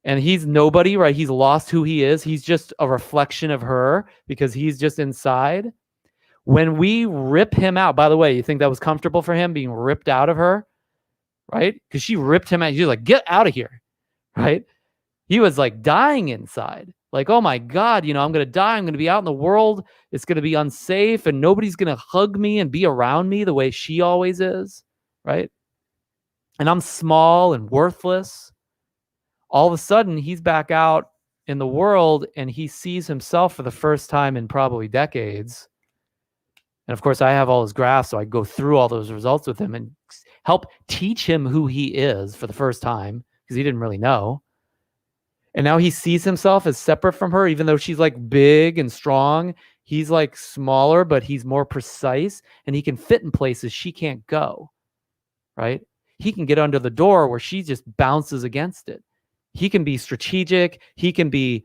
and he's nobody, right? He's lost who he is. He's just a reflection of her because he's just inside. When we rip him out, by the way, you think that was comfortable for him being ripped out of her, right? Because she ripped him out. She's like, get out of here, right? He was like dying inside. Like, oh my God, I'm going to die. I'm going to be out in the world. It's going to be unsafe and nobody's going to hug me and be around me the way she always is, right? And I'm small and worthless. All of a sudden, he's back out in the world and he sees himself for the first time in probably decades. And of course, I have all his graphs, so I go through all those results with him and help teach him who he is for the first time, because he didn't really know. And now he sees himself as separate from her, even though she's like big and strong. He's like smaller, but he's more precise, and he can fit in places she can't go, right? He can get under the door where she just bounces against it. He can be strategic. He can be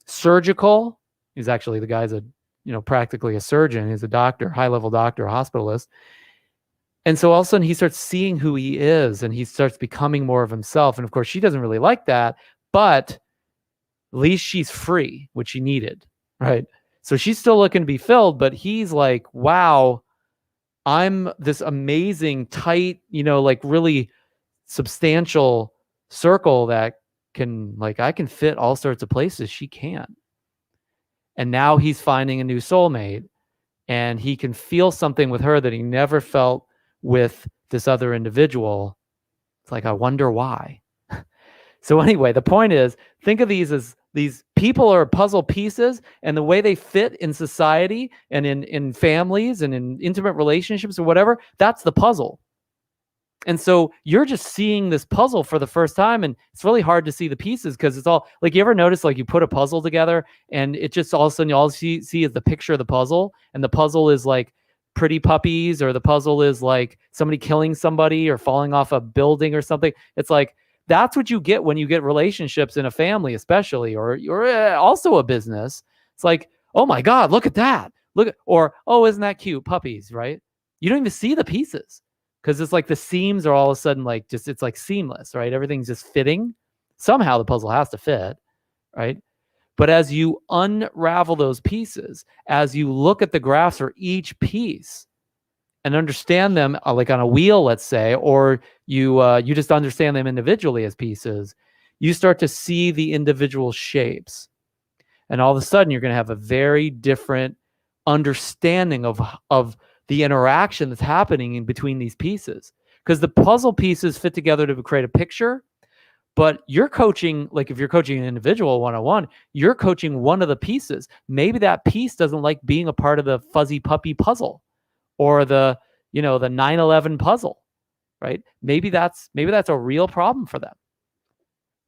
surgical. He's actually, the guy's practically a surgeon. He's a doctor, high-level doctor, a hospitalist. And so all of a sudden he starts seeing who he is and he starts becoming more of himself. And of course, she doesn't really like that, but at least she's free, which she needed, right? So she's still looking to be filled, but he's like, wow, I'm this amazing, tight, like really substantial circle that I can fit all sorts of places she can't. And now he's finding a new soulmate and he can feel something with her that he never felt with this other individual. It's like, I wonder why. So anyway, the point is, think of these as these people are puzzle pieces, and the way they fit in society and in families and in intimate relationships or whatever, that's the puzzle. And so you're just seeing this puzzle for the first time, and it's really hard to see the pieces because it's all like, you ever notice like you put a puzzle together and it just all of a sudden all you see is the picture of the puzzle, and the puzzle is like pretty puppies, or the puzzle is like somebody killing somebody or falling off a building or something. It's like, that's what you get when you get relationships in a family, especially, or you're also a business. It's like, oh my God, look at that. Look at, or, oh, isn't that cute? Puppies, right? You don't even see the pieces because it's like the seams are all of a sudden like just, it's like seamless, right? Everything's just fitting. Somehow the puzzle has to fit, right? But as you unravel those pieces, as you look at the graphs for each piece and understand them like on a wheel, let's say, or you just understand them individually as pieces, you start to see the individual shapes. And all of a sudden you're going to have a very different understanding of the interaction that's happening in between these pieces. Because the puzzle pieces fit together to create a picture, but you're coaching, like if you're coaching an individual one-on-one, you're coaching one of the pieces. Maybe that piece doesn't like being a part of the fuzzy puppy puzzle or the 9/11 puzzle, right? Maybe that's a real problem for them.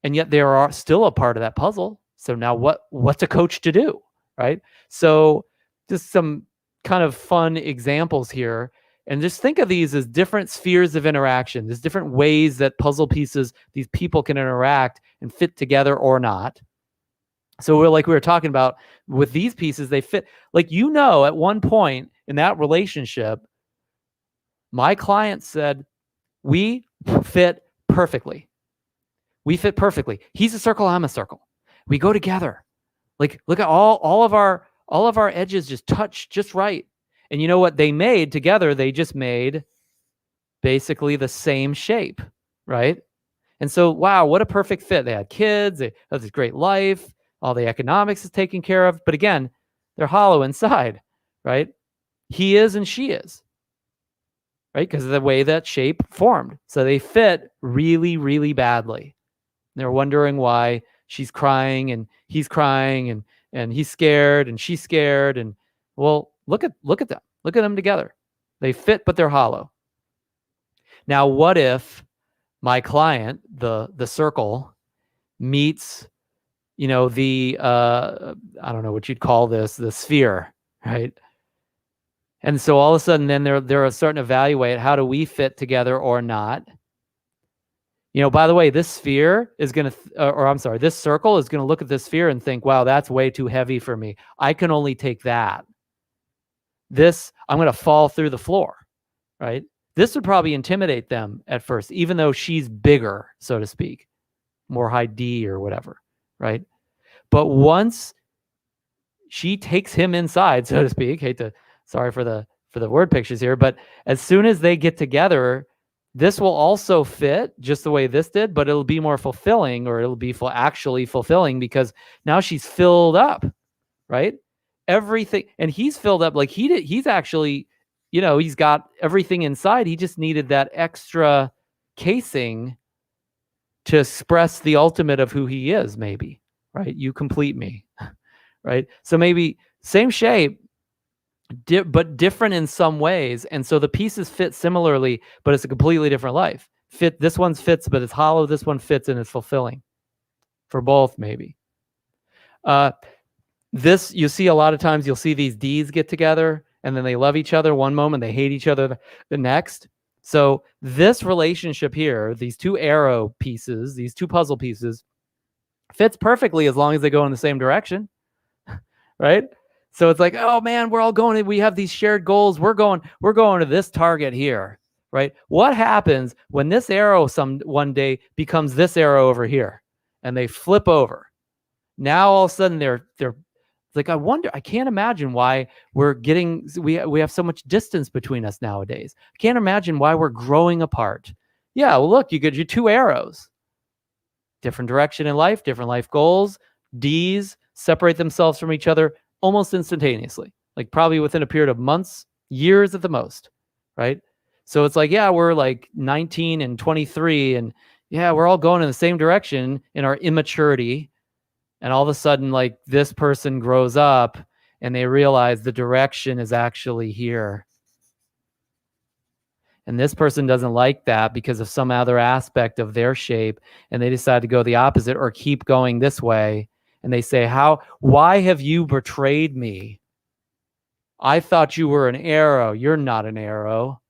And yet they are still a part of that puzzle. So now what's a coach to do, right? So just some kind of fun examples here. And just think of these as different spheres of interaction. There's different ways that puzzle pieces, these people can interact and fit together or not. So we were talking about with these pieces, they fit, like, at one point in that relationship, my client said, we fit perfectly. We fit perfectly. He's a circle, I'm a circle. We go together. Like, look at all of our edges just touch just right. And you know what they made together? They just made basically the same shape, right? And so, wow, what a perfect fit. They had kids, they have this great life, all the economics is taken care of. But again, they're hollow inside, right? He is and she is, right? Because of the way that shape formed. So they fit really, really badly. They're wondering why she's crying and he's crying and he's scared and she's scared. And well, look at them. Look at them together. They fit, but they're hollow. Now, what if my client, the circle, meets, the I don't know what you'd call this, the sphere, right? And so all of a sudden, then they're starting to evaluate, how do we fit together or not? By the way, this sphere is going to, this circle is going to look at this sphere and think, wow, that's way too heavy for me. I can only take that. This, I'm going to fall through the floor, right? This would probably intimidate them at first, even though she's bigger, so to speak, more high D or whatever, right? But once she takes him inside, so to speak, sorry for the word pictures here, but as soon as they get together, this will also fit just the way this did, but it'll be more fulfilling, or it'll be actually fulfilling, because now she's filled up, right? Everything, and he's filled up, like he's actually, he's got everything inside. He just needed that extra casing to express the ultimate of who he is, maybe, right? You complete me, right? So maybe same shape, but different in some ways. And so the pieces fit similarly, but it's a completely different life. This one fits, but it's hollow. This one fits and it's fulfilling for both, maybe. This, you see a lot of times, you'll see these Ds get together and then they love each other one moment, they hate each other the next. So this relationship here, these two arrow pieces, these two puzzle pieces, fits perfectly as long as they go in the same direction, right? So it's like, oh man, we're all going, we have these shared goals. We're going to this target here, right? What happens when this arrow one day becomes this arrow over here and they flip over? Now all of a sudden they're like, I can't imagine why we have so much distance between us nowadays. I can't imagine why we're growing apart. Yeah, well, look, you get your two arrows. Different direction in life, different life goals. Ds separate themselves from each other almost instantaneously, like probably within a period of months, years at the most, right? So it's like, yeah, we're like 19 and 23, and yeah, we're all going in the same direction in our immaturity. And all of a sudden, like, this person grows up and they realize the direction is actually here. And this person doesn't like that because of some other aspect of their shape, and they decide to go the opposite or keep going this way. And they say, why have you betrayed me? I thought you were an arrow. You're not an arrow.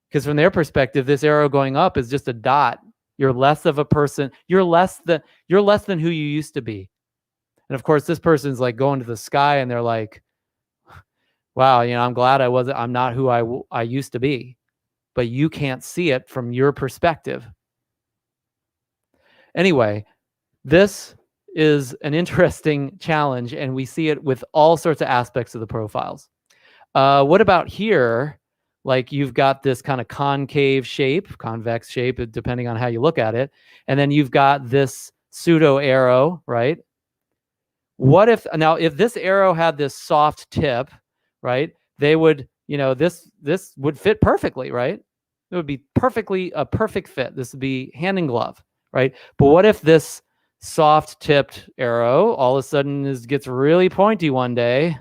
Because from their perspective, this arrow going up is just a dot. You're less of a person. You're less than who you used to be. And of course, this person's like going to the sky, and they're like, wow, I'm glad I'm not who I used to be. But you can't see it from your perspective. Anyway, this is an interesting challenge, and we see it with all sorts of aspects of the profiles. What about here? Like, you've got this kind of concave shape, convex shape, depending on how you look at it. And then you've got this pseudo arrow, right? What if this arrow had this soft tip, right? They would, this would fit perfectly, right? It would be a perfect fit. This would be hand in glove, right? But what if this soft tipped arrow all of a sudden gets really pointy one day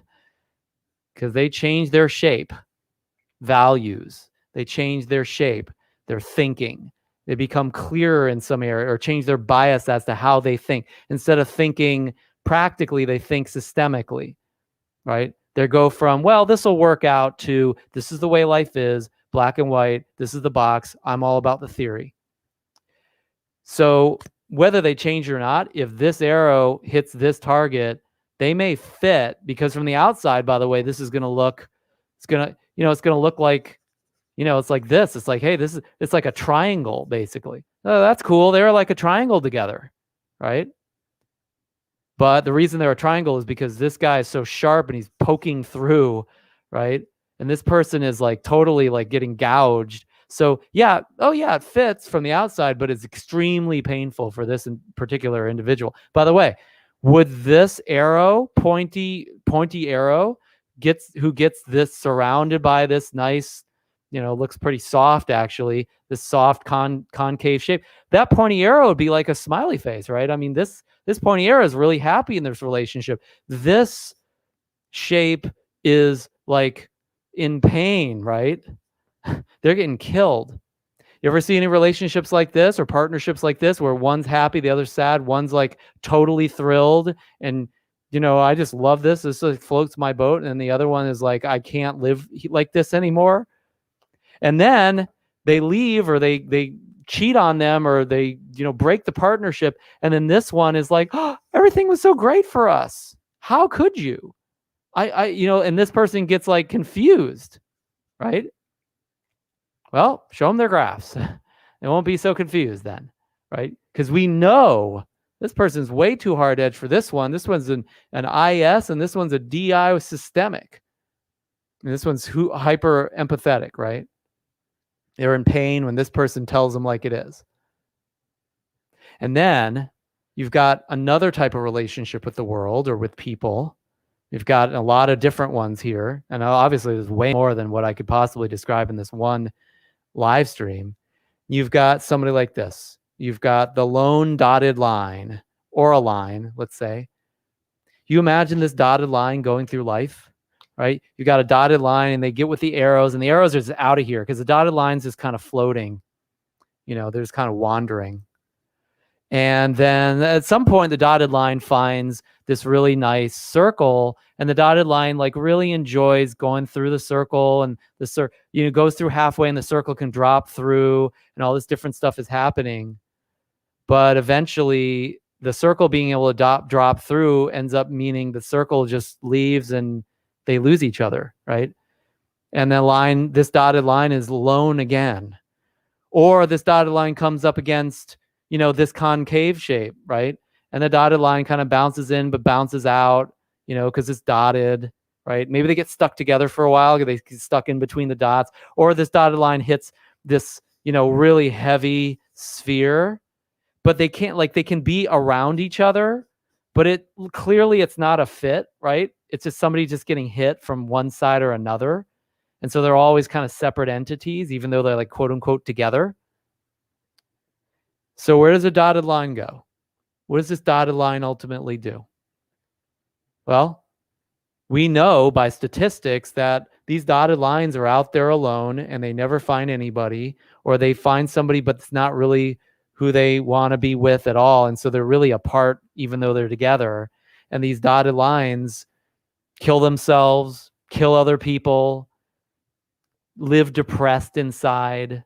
because they change their shape, values, they change their shape, their thinking. They become clearer in some area or change their bias as to how they think. Instead of thinking practically, they think systemically, right? They go from, well, this will work out, to this is the way life is, black and white, this is the box, I'm all about the theory. So whether they change or not, if this arrow hits this target, they may fit, because from the outside, by the way, this is going to look, it's going to look like, it's like this. It's like, hey, it's like a triangle, basically. Oh, that's cool. They're like a triangle together, right? But the reason they're a triangle is because this guy is so sharp and he's poking through, right? And this person is like totally like getting gouged. So yeah, it fits from the outside, but it's extremely painful for this particular individual. By the way, would this arrow, pointy arrow, who gets this surrounded by this nice, looks pretty soft actually, this soft concave shape, that pointy arrow would be like a smiley face, right? I mean, this pointy arrow is really happy in this relationship. This shape is like in pain, right? They're getting killed. You ever see any relationships like this or partnerships like this where one's happy, the other's sad, one's like totally thrilled and I just love this. This like floats my boat. And the other one is like, I can't live like this anymore. And then they leave, or they cheat on them, or they, break the partnership. And then this one is like, oh, everything was so great for us. How could you? And this person gets like confused, right? Well, show them their graphs. They won't be so confused then, right? Because we know this person's way too hard edge for this one. This one's an IS, and this one's a DI with systemic. And this one's hyper empathetic, right? They're in pain when this person tells them like it is. And then you've got another type of relationship with the world or with people. You've got a lot of different ones here. And obviously there's way more than what I could possibly describe in this one live stream. You've got somebody like this. You've got the lone dotted line, or a line, let's say. You imagine this dotted line going through life, right? You got a dotted line, and they get with the arrows, and the arrows are just out of here because the dotted line's just kind of floating. They're just kind of wandering. And then at some point, the dotted line finds this really nice circle, and the dotted line like really enjoys going through the circle, and the goes through halfway, and the circle can drop through, and all this different stuff is happening. But eventually, the circle being able to drop through ends up meaning the circle just leaves and they lose each other, right? And this dotted line is lone again. Or this dotted line comes up against, this concave shape, right? And the dotted line kind of bounces in but bounces out, because it's dotted, right? Maybe they get stuck together for a while, they get stuck in between the dots. Or this dotted line hits this, really heavy sphere, but they can be around each other, but it's not a fit, right? It's just somebody just getting hit from one side or another. And so they're always kind of separate entities, even though they're like quote unquote together. So where does a dotted line go? What does this dotted line ultimately do? Well, we know by statistics that these dotted lines are out there alone and they never find anybody, or they find somebody, but it's not really who they want to be with at all. And so they're really apart, even though they're together. And these dotted lines kill themselves, kill other people, live depressed inside,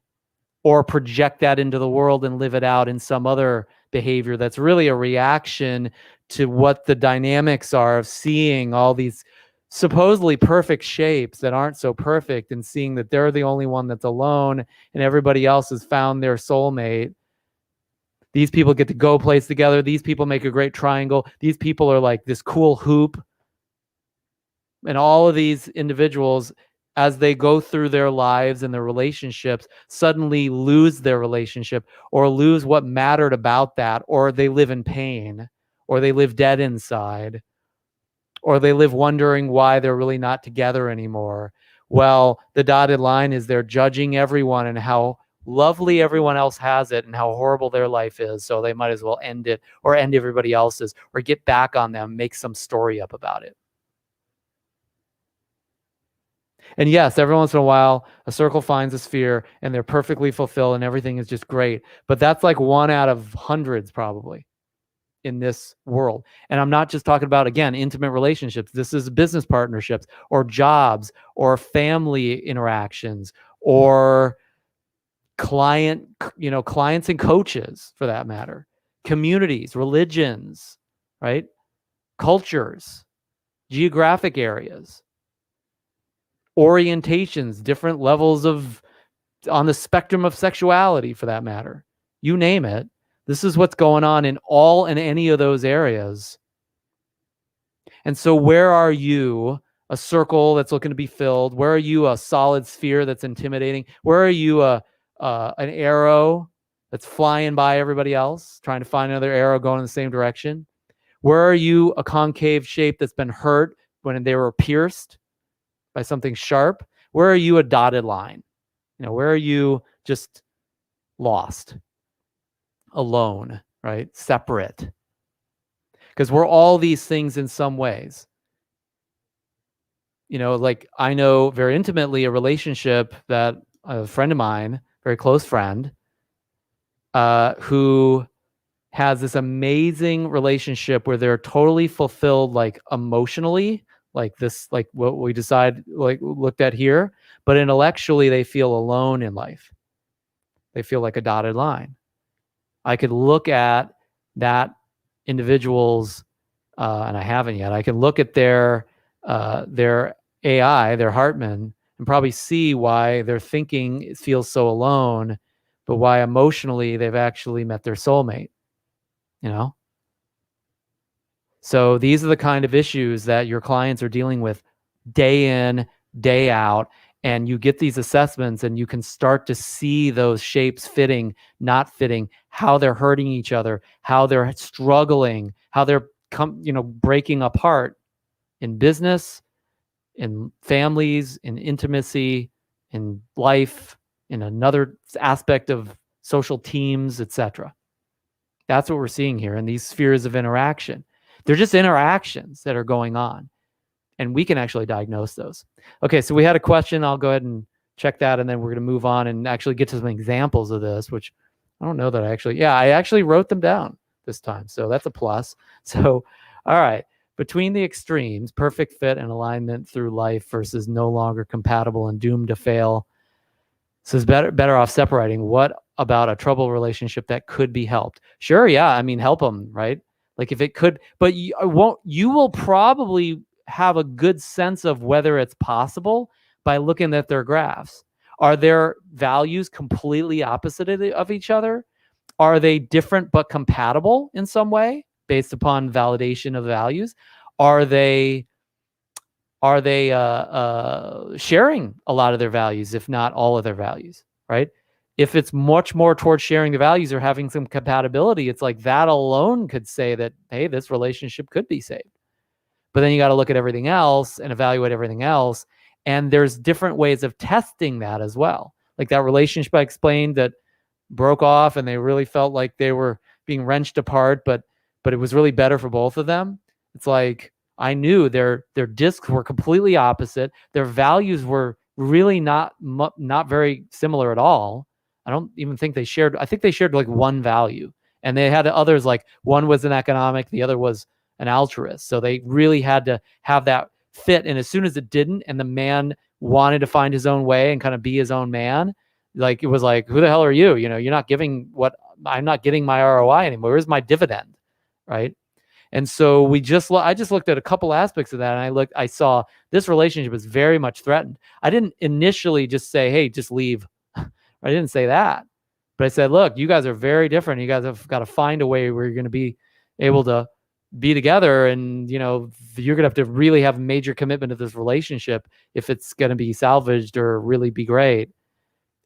or project that into the world and live it out in some other behavior that's really a reaction to what the dynamics are of seeing all these supposedly perfect shapes that aren't so perfect, and seeing that they're the only one that's alone and everybody else has found their soulmate. These people get to go place together. These people make a great triangle. These people are like this cool hoop. And all of these individuals, as they go through their lives and their relationships, suddenly lose their relationship, or lose what mattered about that, or they live in pain, or they live dead inside, or they live wondering why they're really not together anymore. Well, the dotted line is they're judging everyone and how lovely everyone else has it and how horrible their life is, so they might as well end it, or end everybody else's, or get back on them, make some story up about it. And yes, every once in a while, a circle finds a sphere and they're perfectly fulfilled and everything is just great. But that's like one out of hundreds probably in this world. And I'm not just talking about, again, intimate relationships. This is business partnerships, or jobs, or family interactions, or clients and coaches, for that matter, communities, religions, right? Cultures, geographic areas, orientations, different levels of on the spectrum of sexuality, for that matter. You name it. This is what's going on in all and any of those areas. And so where are you, a circle that's looking to be filled? Where are you, a solid sphere that's intimidating? Where are you, an arrow that's flying by everybody else, trying to find another arrow going in the same direction? Where are you, a concave shape that's been hurt when they were pierced by something sharp? Where are you, a dotted line? Where are you just lost, alone, right? Separate. Because we're all these things in some ways. Like I know very intimately a relationship that a friend of mine, very close friend, who has this amazing relationship where they're totally fulfilled, like emotionally, like this, like what we looked at here, but intellectually they feel alone in life. They feel like a dotted line. I could look at that individual's, and I haven't yet, I can look at their AI, their Hartman, and probably see why their thinking feels so alone, but why emotionally they've actually met their soulmate, So these are the kind of issues that your clients are dealing with day in, day out. And you get these assessments and you can start to see those shapes fitting, not fitting, how they're hurting each other, how they're struggling, how they're breaking apart in business, in families, in intimacy, in life, in another aspect of social teams, etc. That's what we're seeing here in these spheres of interaction. They're just interactions that are going on, and we can actually diagnose those. Okay, so we had a question. I'll go ahead and check that, and then we're going to move on and actually get to some examples of this, which I don't know that I actually wrote them down this time, so that's a plus. So, all right, between the extremes, perfect fit and alignment through life versus no longer compatible and doomed to fail. So it's better off separating. What about a troubled relationship that could be helped? Sure, yeah, help them, right? Like if it could, but you will probably have a good sense of whether it's possible by looking at their graphs. Are their values completely opposite of each other? Are they different but compatible in some way based upon validation of values? Are they sharing a lot of their values, if not all of their values, right? If it's much more towards sharing the values or having some compatibility, it's like that alone could say that, hey, this relationship could be saved. But then you got to look at everything else and evaluate everything else. And there's different ways of testing that as well. Like that relationship I explained that broke off and they really felt like they were being wrenched apart, but it was really better for both of them. It's like, I knew their discs were completely opposite. Their values were really not very similar at all. I don't even think they shared. I think they shared like one value, and they had others, like one was an economic, the other was an altruist. So they really had to have that fit. And as soon as it didn't, and the man wanted to find his own way and kind of be his own man, like it was like, who the hell are you? You're not giving what I'm not getting my ROI anymore. Where's my dividend, right? And so I just looked at a couple aspects of that, and I saw this relationship was very much threatened. I didn't initially just say, hey, just leave. I didn't say that, but I said, look, you guys are very different. You guys have got to find a way where you're going to be able to be together, and you're going to have to really have major commitment to this relationship if it's going to be salvaged or really be great.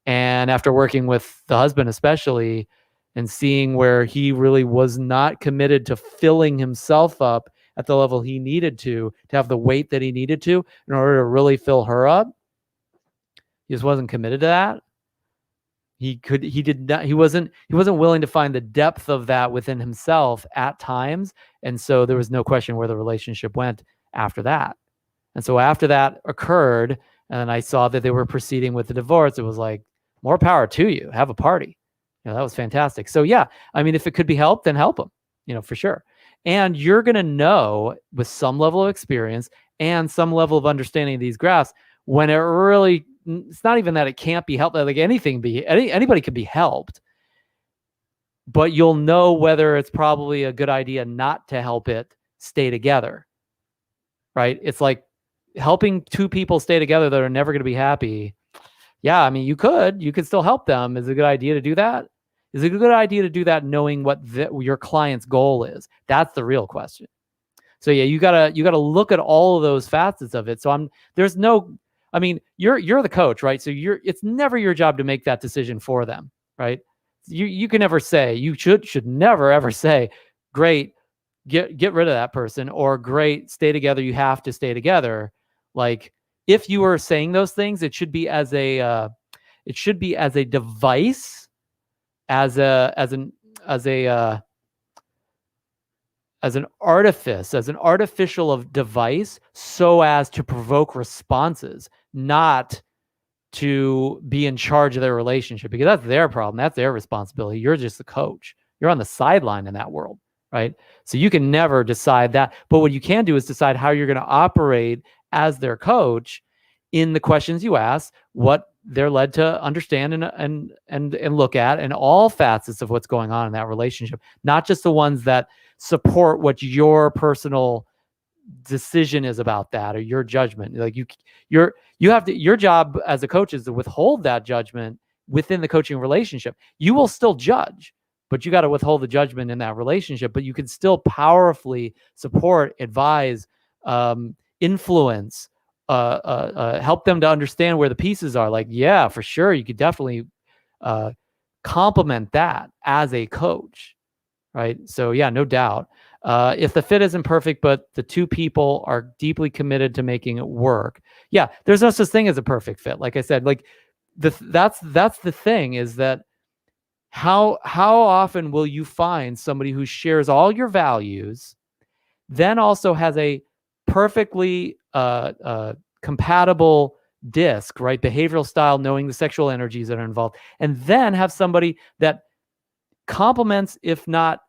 And after working with the husband especially, and seeing where he really was not committed to filling himself up at the level he needed to have the weight that he needed to in order to really fill her up, he just wasn't committed to that. He wasn't willing to find the depth of that within himself at times. And so there was no question where the relationship went after that. And so after that occurred, and I saw that they were proceeding with the divorce, it was like, more power to you. Have a party. That was fantastic. So yeah, I mean, if it could be helped, then help them, for sure. And you're going to know with some level of experience and some level of understanding of these graphs when it really, it's not even that it can't be helped. Like anybody can be helped, but you'll know whether it's probably a good idea not to help it stay together, right? It's like helping two people stay together that are never going to be happy. Yeah, I mean, you could still help them. Is it a good idea to do that? Is it a good idea to do that knowing what your client's goal is? That's the real question. So yeah, you gotta look at all of those facets of it. So you're the coach, right? So it's never your job to make that decision for them, right? You can never say, you should never ever say, great, get rid of that person, or great, stay together, you have to stay together. Like, if you were saying those things, it should be as a device, as an artifice, as an artificial device, so as to provoke responses, not to be in charge of their relationship, because that's their problem. That's their responsibility. You're just the coach. You're on the sideline in that world, right? So you can never decide that. But what you can do is decide how you're going to operate as their coach in the questions you ask, what they're led to understand and look at, and all facets of what's going on in that relationship, not just the ones that support what your personal decision is about that, or your judgment. Like your job as a coach is to withhold that judgment within the coaching relationship. You will still judge, but you got to withhold the judgment in that relationship. But you can still powerfully support, advise, influence, help them to understand where the pieces are. Like, yeah, for sure, you could definitely complement that as a coach, right? So yeah, no doubt. If the fit isn't perfect, but the two people are deeply committed to making it work, yeah, there's no such thing as a perfect fit. Like I said, like that's the thing, is that how often will you find somebody who shares all your values, then also has a perfectly compatible disc, right? Behavioral style, knowing the sexual energies that are involved, and then have somebody that complements, if not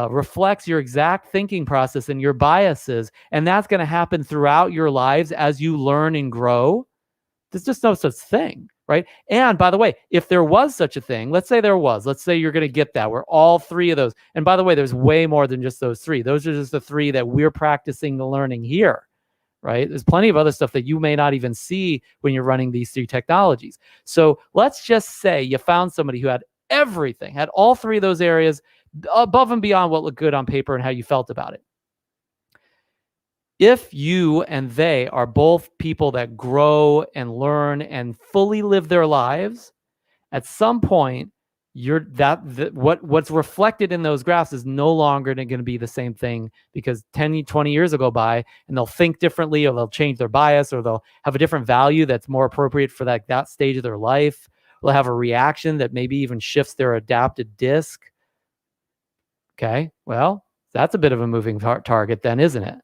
reflects your exact thinking process and your biases, and that's going to happen throughout your lives as you learn and grow. There's just no such thing, right? And by the way, if there was such a thing, let's say you're going to get that, where all three of those, and by the way, there's way more than just those three. Those are just the three that we're practicing the learning here, right? There's plenty of other stuff that you may not even see when you're running these three technologies. So let's just say you found somebody who had everything, had all three of those areas above and beyond what looked good on paper and how you felt about it. If you and they are both people that grow and learn and fully live their lives, at some point, what's reflected in those graphs is no longer going to be the same thing, because 10, 20 years will go by and they'll think differently, or they'll change their bias, or they'll have a different value that's more appropriate for that stage of their life. They'll have a reaction that maybe even shifts their adapted disc. Okay, well, that's a bit of a moving target then, isn't it?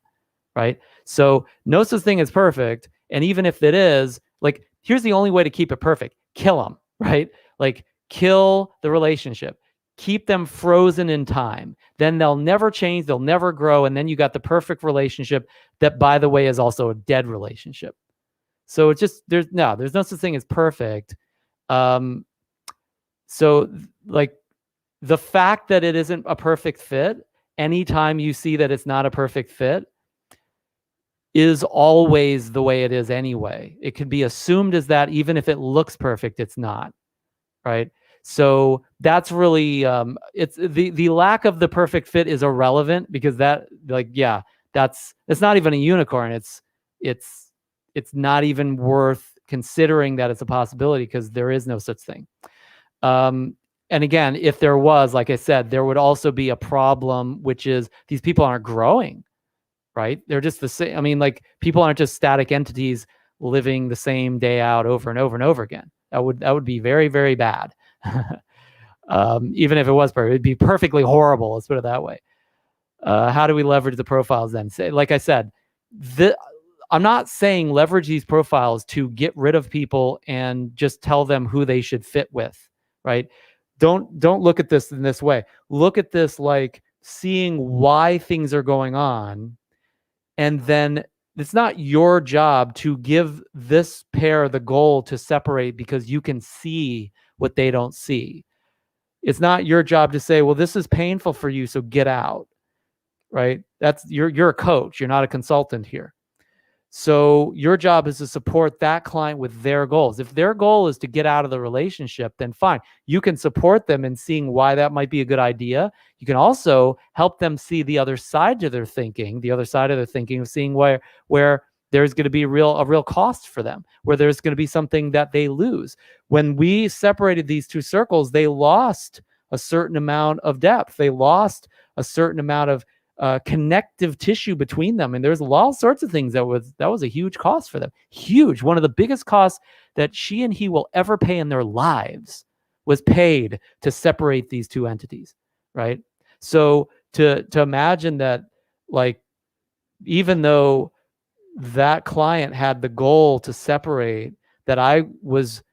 right? So no such thing as perfect. And even if it is, like, here's the only way to keep it perfect: kill them, right? Like, kill the relationship, keep them frozen in time. Then they'll never change, they'll never grow. And then you got the perfect relationship that, by the way, is also a dead relationship. So it's just, there's no such thing as perfect. So like, the fact that it isn't a perfect fit, anytime you see that it's not a perfect fit, is always the way it is anyway. It can be assumed as that, even if it looks perfect, it's not, right? So that's really, it's the lack of the perfect fit is irrelevant, because that, like, yeah, it's not even a unicorn. It's not even worth considering that it's a possibility, because there is no such thing. And again, if there was, like I said, there would also be a problem, which is these people aren't growing, right? They're just the same. I mean, like, people aren't just static entities living the same day out over and over and over again. That would be very, very bad. Even if it was perfect, it'd be perfectly horrible. Let's put it that way. How do we leverage the profiles then? Say, like I said, I'm not saying leverage these profiles to get rid of people and just tell them who they should fit with, right? Don't look at this in this way. Look at this like seeing why things are going on. And then it's not your job to give this pair the goal to separate because you can see what they don't see. It's not your job to say, well, this is painful for you, so get out, right? You're a coach. You're not a consultant here. So your job is to support that client with their goals. If their goal is to get out of the relationship, then fine. You can support them in seeing why that might be a good idea. You can also help them see the other side of their thinking, of seeing where there's going to be a real cost for them, where there's going to be something that they lose. When we separated these two circles, they lost a certain amount of depth. They lost a certain amount of connective tissue between them, and there's all sorts of things that was a huge cost for them. Huge. One of the biggest costs that she and he will ever pay in their lives was paid to separate these two entities, right? So to imagine that, like, even though that client had the goal to separate, that I was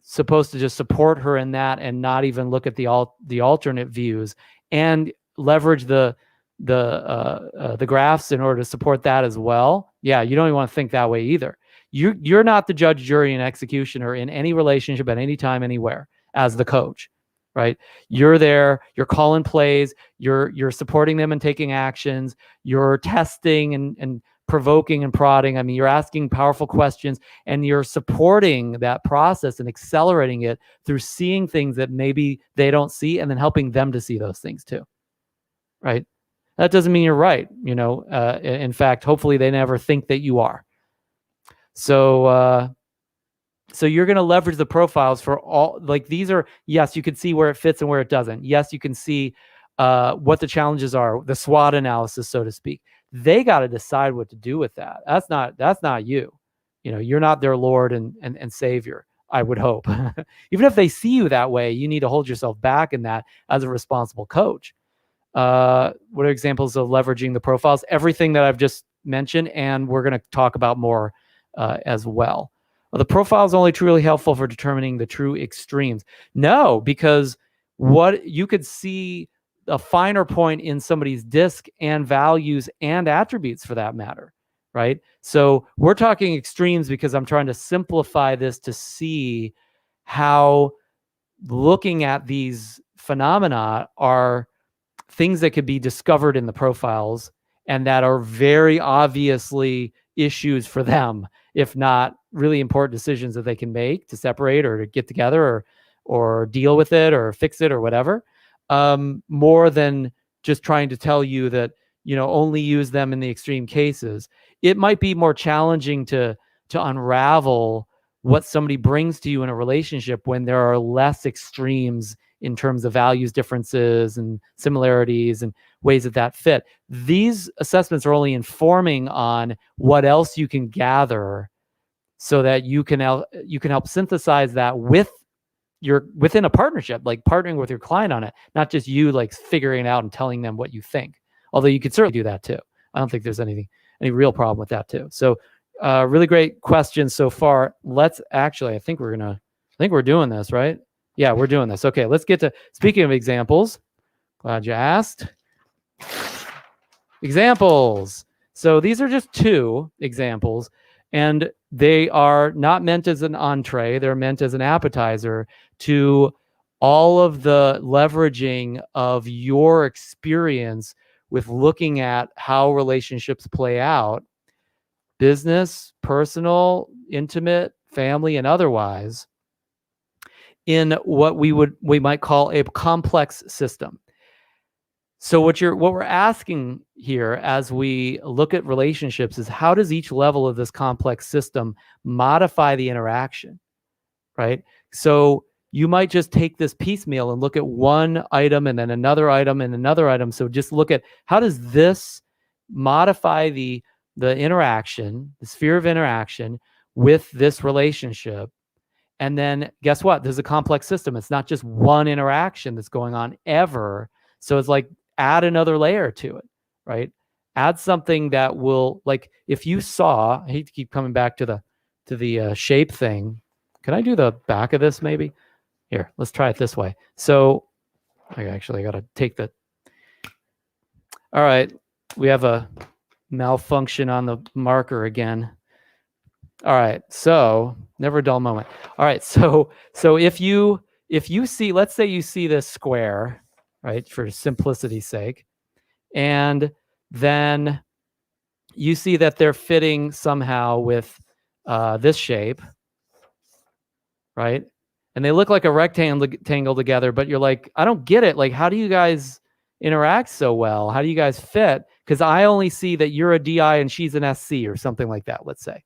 supposed to just support her in that and not even look at the alternate views and leverage the graphs in order to support that as well. Yeah, you don't even want to think that way either. You're not the judge, jury, and executioner in any relationship at any time, anywhere, as the coach, right? You're there, you're calling plays, you're supporting them and taking actions, you're testing and provoking and prodding. I mean, you're asking powerful questions, and you're supporting that process and accelerating it through seeing things that maybe they don't see, and then helping them to see those things too, right? That doesn't mean you're right. In fact, hopefully they never think that you are. So you're going to leverage the profiles for all, like, these are, yes, you can see where it fits and where it doesn't. Yes, you can see what the challenges are, the SWOT analysis, so to speak. They got to decide what to do with that. That's not you. You're not their Lord and Savior, I would hope. Even if they see you that way, you need to hold yourself back in that as a responsible coach. What are examples of leveraging the profiles? Everything that I've just mentioned, and we're going to talk about more as well. The profile is only truly helpful for determining the true extremes. No, because what you could see a finer point in somebody's disc and values and attributes, for that matter, right? So we're talking extremes because I'm trying to simplify this to see how looking at these phenomena are things that could be discovered in the profiles, and that are very obviously issues for them, if not really important decisions that they can make to separate or to get together or deal with it or fix it or whatever, more than just trying to tell you that, only use them in the extreme cases. It might be more challenging to unravel what somebody brings to you in a relationship when there are less extremes in terms of values differences and similarities and ways that fit. These assessments are only informing on what else you can gather, so that you can help synthesize that within a partnership, like partnering with your client on it, not just you like figuring it out and telling them what you think. Although you could certainly do that too. I don't think there's anything any real problem with that too. So really great questions so far. Let's actually, I think we're doing this, right? Yeah, we're doing this. Okay, let's get to, speaking of examples, glad you asked. Examples. So these are just 2 examples, and they are not meant as an entree. They're meant as an appetizer to all of the leveraging of your experience with looking at how relationships play out, business, personal, intimate, family, and otherwise, in what we might call a complex system. So what we're asking here as we look at relationships is, how does each level of this complex system modify the interaction, right? So you might just take this piecemeal and look at one item and then another item and another item. So just look at, how does this modify the interaction, the sphere of interaction with this relationship? And then guess what? There's a complex system. It's not just one interaction that's going on ever. So it's like, add another layer to it, right? Add something that will, like, if you saw, I hate to keep coming back to the shape thing. Can I do the back of this maybe? Here, let's try it this way. So I actually got to take the, all right, we have a malfunction on the marker again. All right, so never a dull moment. All right, so if you see, let's say you see this square, right, for simplicity's sake, and then you see that they're fitting somehow with this shape, right? And they look like a rectangle together, but you're like, I don't get it. Like, how do you guys interact so well? How do you guys fit? Because I only see that you're a DI and she's an SC or something like that, let's say,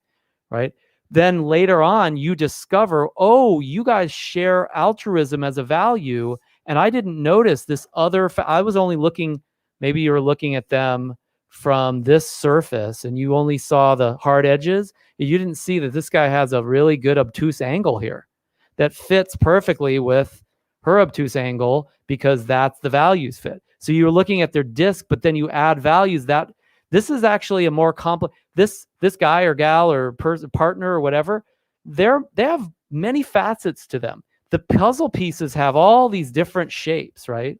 right? Then later on, you discover, oh, you guys share altruism as a value, and I didn't notice this other. I was only looking, maybe you were looking at them from this surface, and you only saw the hard edges. You didn't see that this guy has a really good obtuse angle here that fits perfectly with her obtuse angle, because that's the values fit. So you're looking at their disc, but then you add values. That this is actually a more complex. This guy or gal or partner or whatever, they have many facets to them. The puzzle pieces have all these different shapes, right?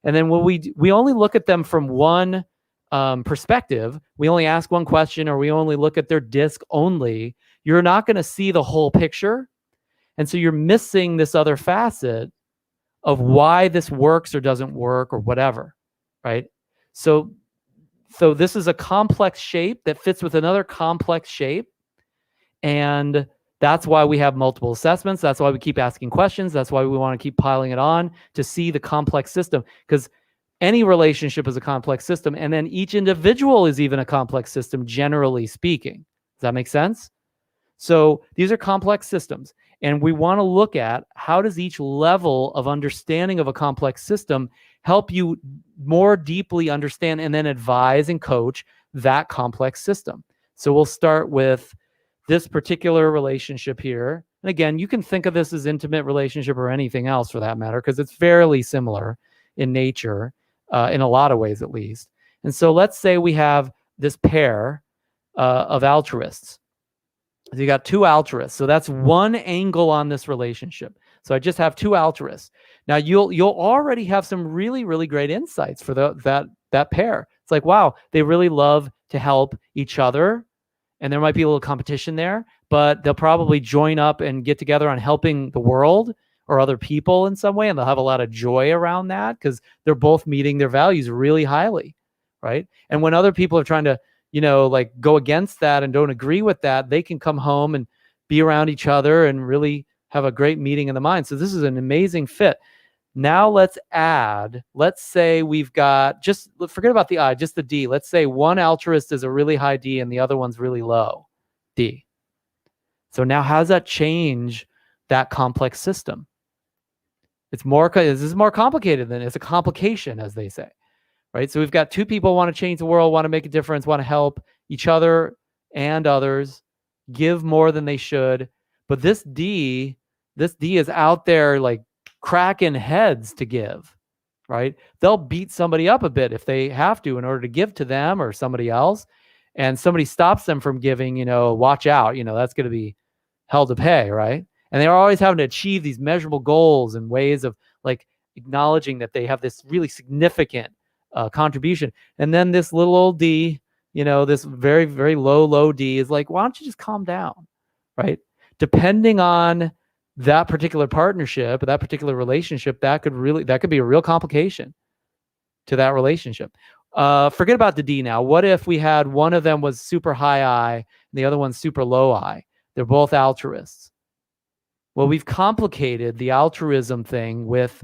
And then when we only look at them from one perspective, we only ask one question, or we only look at their disc only, you're not going to see the whole picture. And so you're missing this other facet of why this works or doesn't work or whatever, right? So this is a complex shape that fits with another complex shape. And that's why we have multiple assessments. That's why we keep asking questions. That's why we want to keep piling it on to see the complex system, because any relationship is a complex system. And then each individual is even a complex system, generally speaking. Does that make sense? So these are complex systems. And we want to look at, how does each level of understanding of a complex system help you more deeply understand and then advise and coach that complex system. So we'll start with this particular relationship here. And again, you can think of this as intimate relationship or anything else for that matter, because it's fairly similar in nature, in a lot of ways at least. And so let's say we have this pair of altruists. So you got 2 altruists. So that's one angle on this relationship. So I just have 2 altruists. Now you'll already have some really, really great insights for that pair. It's like, wow, they really love to help each other. And there might be a little competition there, but they'll probably join up and get together on helping the world or other people in some way. And they'll have a lot of joy around that because they're both meeting their values really highly, right? And when other people are trying to, like go against that and don't agree with that, they can come home and be around each other and really have a great meeting in the mind. So this is an amazing fit. Now let's say we've got, just forget about the I, just the D. Let's say one altruist is a really high D and the other one's really low D. So now how does that change that complex system? This is more complicated than it's a complication, as they say. Right? So we've got 2 people want to change the world, want to make a difference, want to help each other and others, give more than they should. But this D is out there like cracking heads to give, right? They'll beat somebody up a bit if they have to in order to give to them or somebody else. and somebody stops them from giving, watch out, that's going to be hell to pay, right? And they're always having to achieve these measurable goals and ways of like acknowledging that they have this really significant contribution. And then this little old D, this very, very low D is like, why don't you just calm down, right? Depending on that particular partnership, that particular relationship, that could be a real complication to that relationship. Forget about the D now. What if we had one of them was super high I and the other one's super low I? They're both altruists. Well, we've complicated the altruism thing with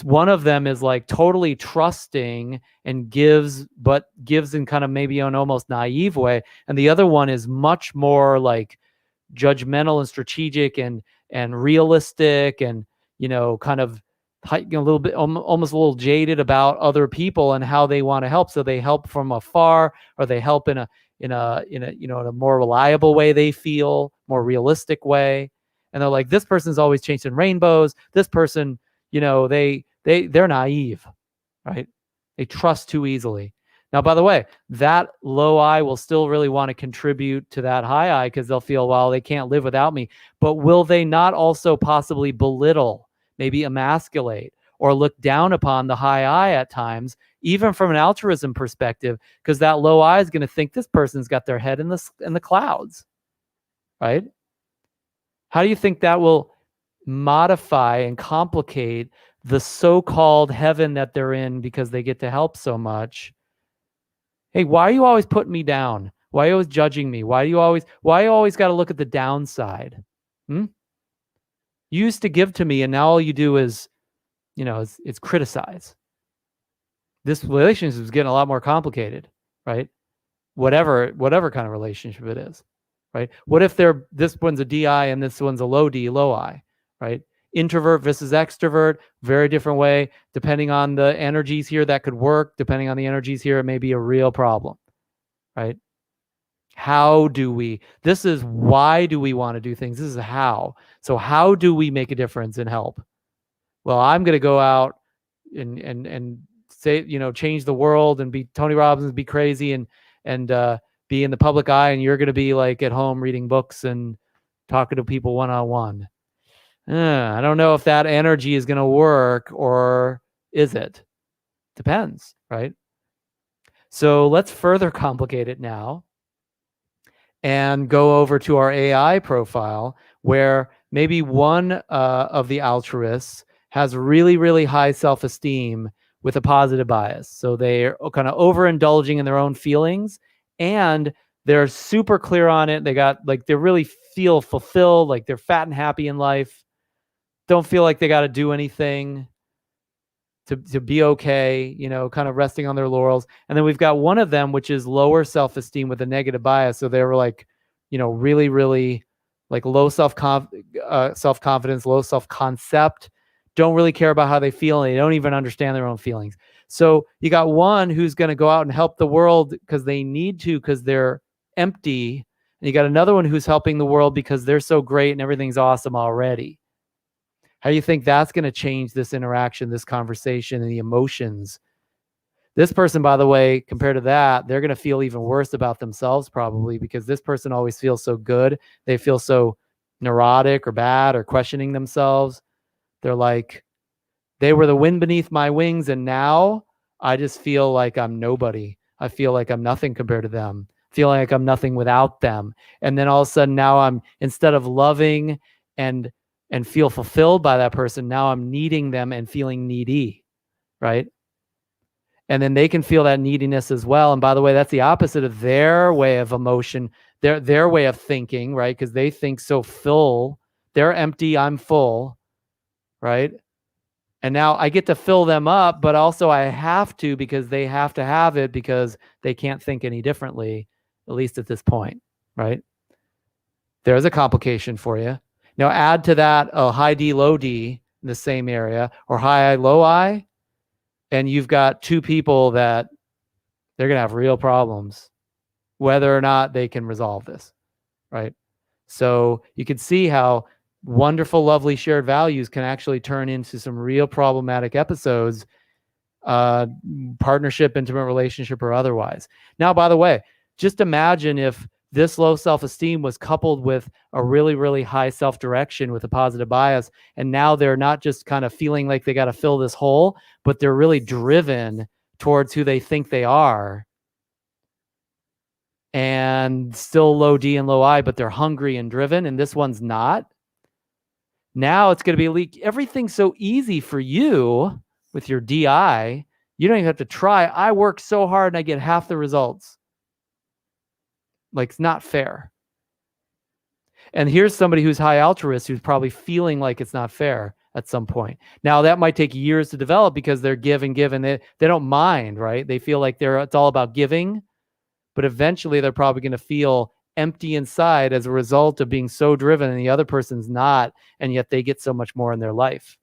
one of them is like totally trusting and gives in kind of maybe an almost naive way. And the other one is much more like judgmental and strategic and realistic and, kind of a little bit, almost a little jaded about other people and how they want to help. So they help from afar, or they help in a more reliable way. They feel more realistic way. And they're like, this person's always chasing rainbows. This person, they're naive, right? They trust too easily. Now, by the way, that low I will still really want to contribute to that high I because they'll feel, well, they can't live without me. But will they not also possibly belittle, maybe emasculate, or look down upon the high I at times, even from an altruism perspective, because that low I is going to think this person's got their head in the clouds, right? How do you think that will modify and complicate the so-called heaven that they're in because they get to help so much? Hey, why are you always putting me down? Why are you always judging me? Why you always got to look at the downside? You used to give to me, and now all you do is, it's criticize. This relationship is getting a lot more complicated, right? Whatever kind of relationship it is, right? What if this one's a DI and this one's a low D, low I, right? Introvert versus extrovert, very different way. Depending on the energies here, that could work. Depending on the energies here, it may be a real problem, right? This is why do we want to do things? This is how. So how do we make a difference and help? Well, I'm going to go out and say, change the world and be Tony Robbins, be crazy and be in the public eye, and you're going to be like at home reading books and talking to people one-on-one. I don't know if that energy is going to work, or is it? Depends, right? So let's further complicate it now and go over to our AI profile, where maybe one of the altruists has really, really high self-esteem with a positive bias. So they're kind of overindulging in their own feelings, and they're super clear on it. They really feel fulfilled, like they're fat and happy in life. Don't feel like they got to do anything to be okay, kind of resting on their laurels. And then we've got one of them, which is lower self-esteem with a negative bias. So they were like, really, really like low self-confidence, low self-concept, don't really care about how they feel, and they don't even understand their own feelings. So you got one who's going to go out and help the world because they need to, because they're empty. And you got another one who's helping the world because they're so great and everything's awesome already. How do you think that's going to change this interaction, this conversation, and the emotions? This person, by the way, compared to that, they're going to feel even worse about themselves probably, because this person always feels so good. They feel so neurotic or bad or questioning themselves. They're like, they were the wind beneath my wings, and now I just feel like I'm nobody. I feel like I'm nothing compared to them. Feel like I'm nothing without them. And then all of a sudden now I'm, instead of loving and feel fulfilled by that person, now I'm needing them and feeling needy, right? And then they can feel that neediness as well. And by the way, that's the opposite of their way of emotion, their way of thinking, right? Because they think so full. They're empty, I'm full, right? And now I get to fill them up, but also I have to, because they have to have it, because they can't think any differently, at least at this point, right? There's a complication for you. Now add to that a high D, low D in the same area, or high I, low I, and you've got two people that they're going to have real problems, whether or not they can resolve this, right? So you can see how wonderful, lovely shared values can actually turn into some real problematic episodes, partnership, intimate relationship, or otherwise. Now, by the way, just imagine if this low self-esteem was coupled with a really, really high self-direction with a positive bias. And now they're not just kind of feeling like they got to fill this hole, but they're really driven towards who they think they are. And still low D and low I, but they're hungry and driven. And this one's not. Now it's going to be everything's so easy for you with your DI. You don't even have to try. I work so hard and I get half the results. Like, it's not fair. And here's somebody who's high altruist who's probably feeling like it's not fair at some point. Now that might take years to develop because they're give and give and they don't mind, right? They feel like it's all about giving, but eventually they're probably going to feel empty inside as a result of being so driven and the other person's not, and yet they get so much more in their life.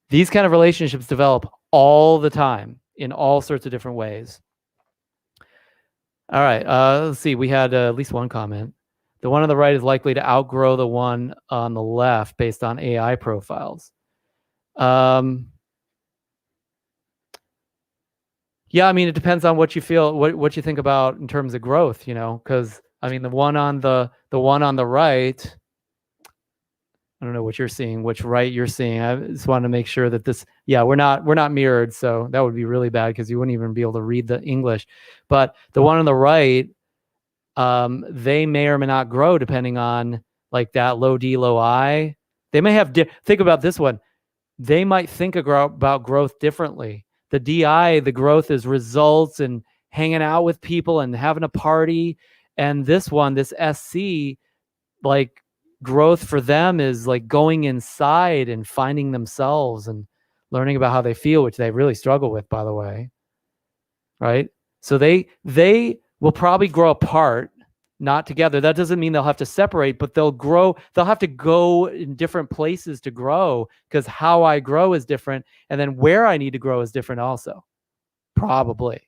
These kind of relationships develop all the time in all sorts of different ways. All right, let's see. We had at least one comment. The one on the right is likely to outgrow the one on the left based on AI profiles. Yeah, I mean, it depends on what you feel, what you think about in terms of growth, because I mean, the one on the right, I don't know what you're seeing, which right you're seeing. I just want to make sure that this, yeah, we're not mirrored, so that would be really bad because you wouldn't even be able to read the English. But the one on the right, they may or may not grow depending on like that low D, low I. They may have, think about this one. They might think about growth differently. The DI, the growth is results and hanging out with people and having a party. And this one, this SC, like growth for them is like going inside and finding themselves and learning about how they feel, which they really struggle with, by the way. Right? So they will probably grow apart, not together. That doesn't mean they'll have to separate, but they'll grow. They'll have to go in different places to grow because how I grow is different. And then where I need to grow is different also, probably,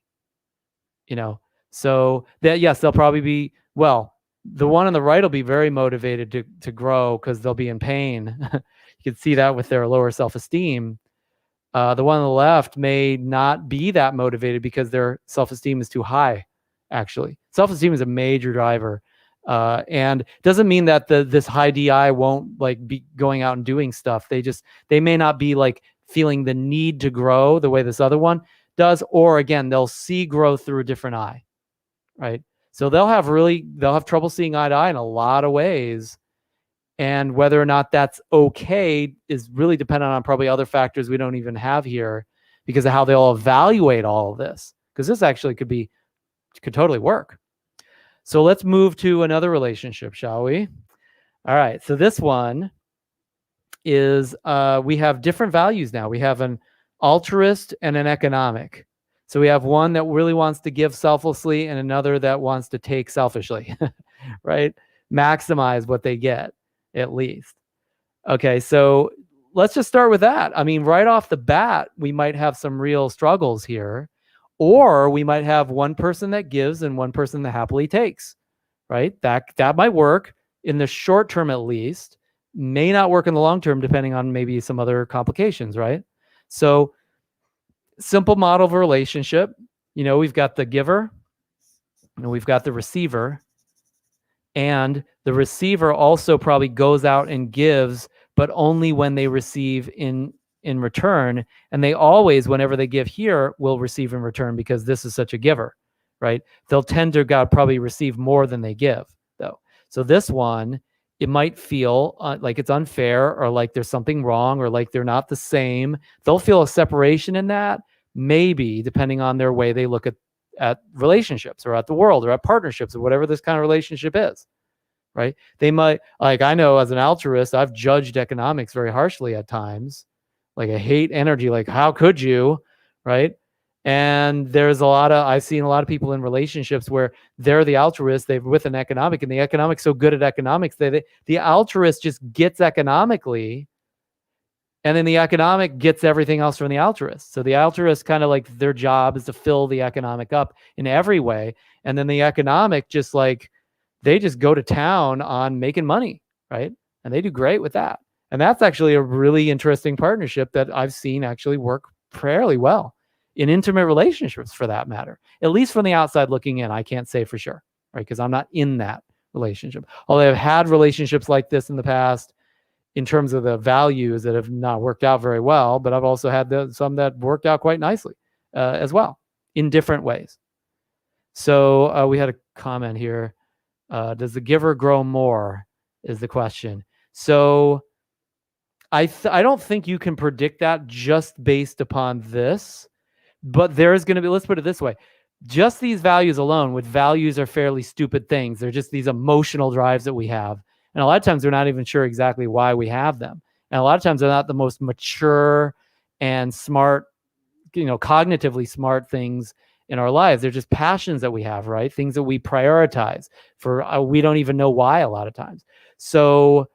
so that, yes, they'll probably be, well, the one on the right will be very motivated to grow because they'll be in pain. You can see that with their lower self-esteem. The one on the left may not be that motivated because their self-esteem is too high. Actually, self-esteem is a major driver, and doesn't mean that this high DI won't like be going out and doing stuff. They may not be like feeling the need to grow the way this other one does, or again, they'll see growth through a different eye, right? So they'll have trouble seeing eye to eye in a lot of ways, and whether or not that's okay is really dependent on probably other factors we don't even have here because of how they'll evaluate all of this. Because this actually could totally work. So let's move to another relationship, shall we? All right. So this one is, we have different values now. We have an altruist and an economic. So we have one that really wants to give selflessly and another that wants to take selfishly, right? Maximize what they get, at least. Okay. So let's just start with that. I mean, right off the bat, we might have some real struggles here. Or we might have one person that gives and one person that happily takes, right? That might work in the short term at least, may not work in the long term depending on maybe some other complications, right? So simple model of a relationship, we've got the giver and we've got the receiver, and the receiver also probably goes out and gives, but only when they receive in return. And they always, whenever they give here, will receive in return because this is such a giver, right? They'll tend to probably receive more than they give, though. So this one, it might feel like it's unfair or like there's something wrong or like they're not the same. They'll feel a separation in that, maybe depending on their way they look at relationships or at the world or at partnerships or whatever this kind of relationship is, right? They might, like I know as an altruist, I've judged economics very harshly at times. Like I hate energy, like how could you, right? And I've seen a lot of people in relationships where they're the altruist, they're with an economic, and the economic's so good at economics, the altruist just gets economically, and then the economic gets everything else from the altruist. So the altruist kind of like their job is to fill the economic up in every way. And then the economic they just go to town on making money, right? And they do great with that. And that's actually a really interesting partnership that I've seen actually work fairly well in intimate relationships for that matter. At least from the outside looking in, I can't say for sure, right? Because I'm not in that relationship. Although I've had relationships like this in the past in terms of the values that have not worked out very well, but I've also had some that worked out quite nicely as well in different ways. So we had a comment here. Does the giver grow more is the question. So I don't think you can predict that just based upon this, but there's going to be, let's put it this way. Just these values alone, with values are fairly stupid things. They're just these emotional drives that we have. And a lot of times we're not even sure exactly why we have them. And a lot of times they're not the most mature and smart, cognitively smart things in our lives. They're just passions that we have, right? Things that we prioritize for, we don't even know why a lot of times. So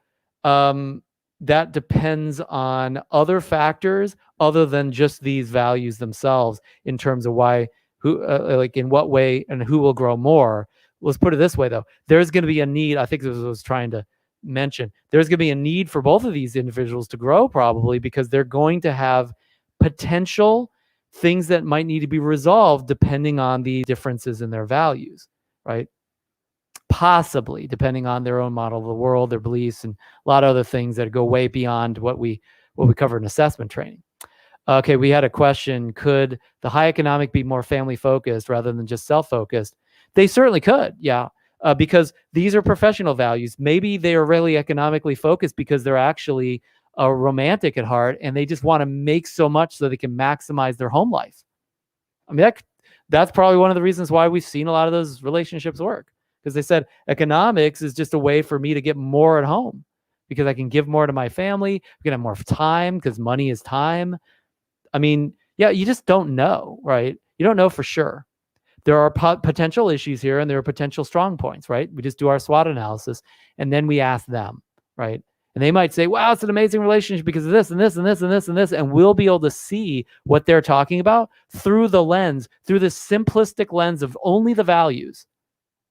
that depends on other factors other than just these values themselves in terms of why, like in what way and who will grow more. Let's put it this way though. There's going to be a need. I think this was what I was trying to mention. There's going to be a need for both of these individuals to grow probably because they're going to have potential things that might need to be resolved depending on the differences in their values, right? Possibly, depending on their own model of the world, their beliefs, and a lot of other things that go way beyond what we cover in assessment training. Okay, we had a question. Could the high economic be more family focused rather than just self-focused? They certainly could, yeah, because these are professional values. Maybe they are really economically focused because they're actually a romantic at heart and they just want to make so much so they can maximize their home life. I mean, that's probably one of the reasons why we've seen a lot of those relationships work. Because they said economics is just a way for me to get more at home because I can give more to my family. I can have more time because money is time. I mean, yeah, you just don't know, right? You don't know for sure. There are potential issues here and there are potential strong points, right? We just do our SWOT analysis and then we ask them, right? And they might say, wow, it's an amazing relationship because of this and this and this and this and this. And we'll be able to see what they're talking about through the simplistic lens of only the values,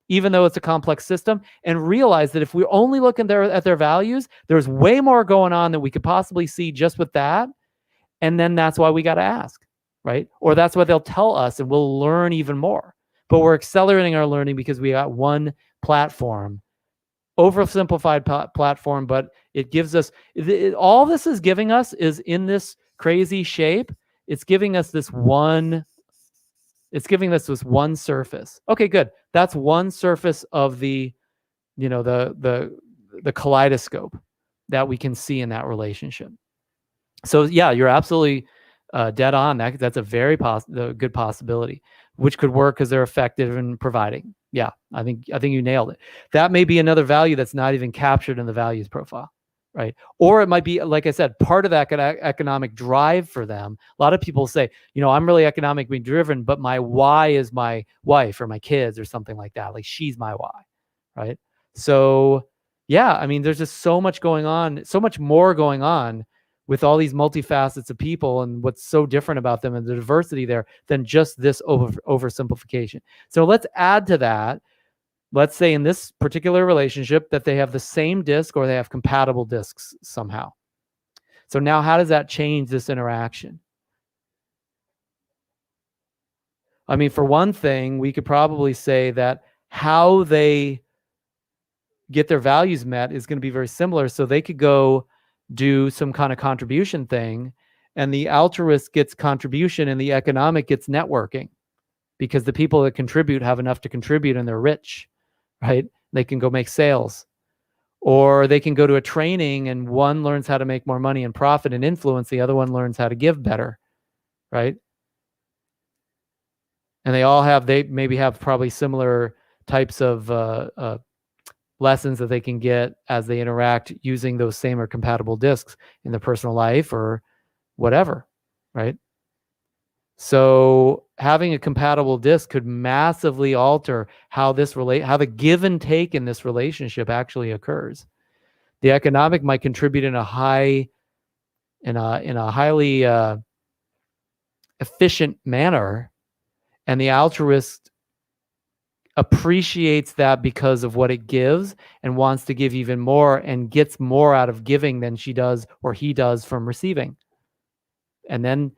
even though it's a complex system, and realize that if we're only looking at their values, there's way more going on than we could possibly see just with that. And then that's why we got to ask, right? Or that's what they'll tell us and we'll learn even more. But we're accelerating our learning because we got one platform, oversimplified platform, but it gives us, all this is giving us is in this crazy shape. It's giving us this one surface. Okay, good. That's one surface of the kaleidoscope that we can see in that relationship. So yeah, you're absolutely dead on. That's a very good possibility, which could work because they're effective in providing. Yeah, I think you nailed it. That may be another value that's not even captured in the values profile, right? Or it might be, like I said, part of that economic drive for them. A lot of people say, I'm really economically driven, but my why is my wife or my kids or something like that. Like she's my why, right? So yeah, I mean, there's just so much going on, so much more going on with all these multifacets of people and what's so different about them and the diversity there than just this oversimplification. So let's add to that. Let's say in this particular relationship that they have the same disc or they have compatible discs somehow. So now how does that change this interaction? I mean, for one thing, we could probably say that how they get their values met is going to be very similar. So they could go do some kind of contribution thing and the altruist gets contribution and the economic gets networking because the people that contribute have enough to contribute and they're rich, right? They can go make sales, or they can go to a training and one learns how to make more money and profit and influence. The other one learns how to give better, right? And they maybe have probably similar types of lessons that they can get as they interact using those same or compatible discs in their personal life or whatever, right? So having a compatible disc could massively alter how the give and take in this relationship actually occurs. The economic might contribute in a highly efficient manner, and the altruist appreciates that because of what it gives and wants to give even more and gets more out of giving than she does or he does from receiving. And then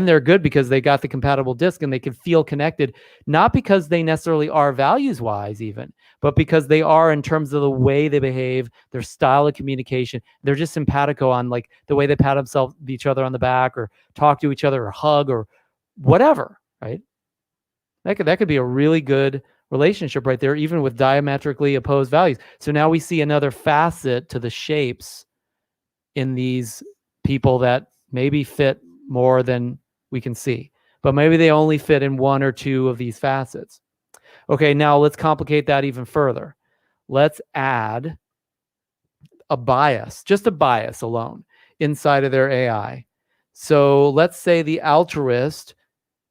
they're good because they got the compatible disc and they can feel connected, not because they necessarily are values wise even, but because they are in terms of the way they behave, their style of communication. They're just simpatico on like the way they pat themselves, each other on the back, or talk to each other, or hug, or whatever, right? That could be a really good relationship right there, even with diametrically opposed values. So now we see another facet to the shapes in these people that maybe fit more than we can see, but maybe they only fit in one or two of these facets. Okay, now let's complicate that even further. Let's add a bias, just a bias alone inside of their AI. So let's say the altruist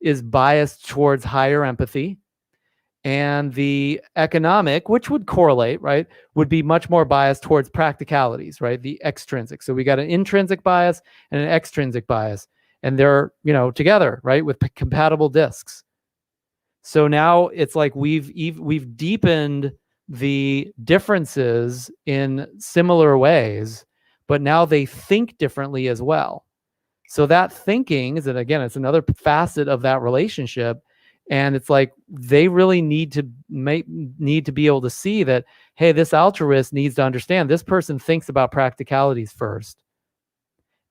is biased towards higher empathy, and the economic, which would correlate, right, would be much more biased towards practicalities, right, the extrinsic. So we got an intrinsic bias and an extrinsic bias, and they're, together, right, with compatible discs. So now it's like we've deepened the differences in similar ways, but now they think differently as well. So that thinking is, again, it's another facet of that relationship. And it's like they really need to be able to see that, hey, this altruist needs to understand this person thinks about practicalities first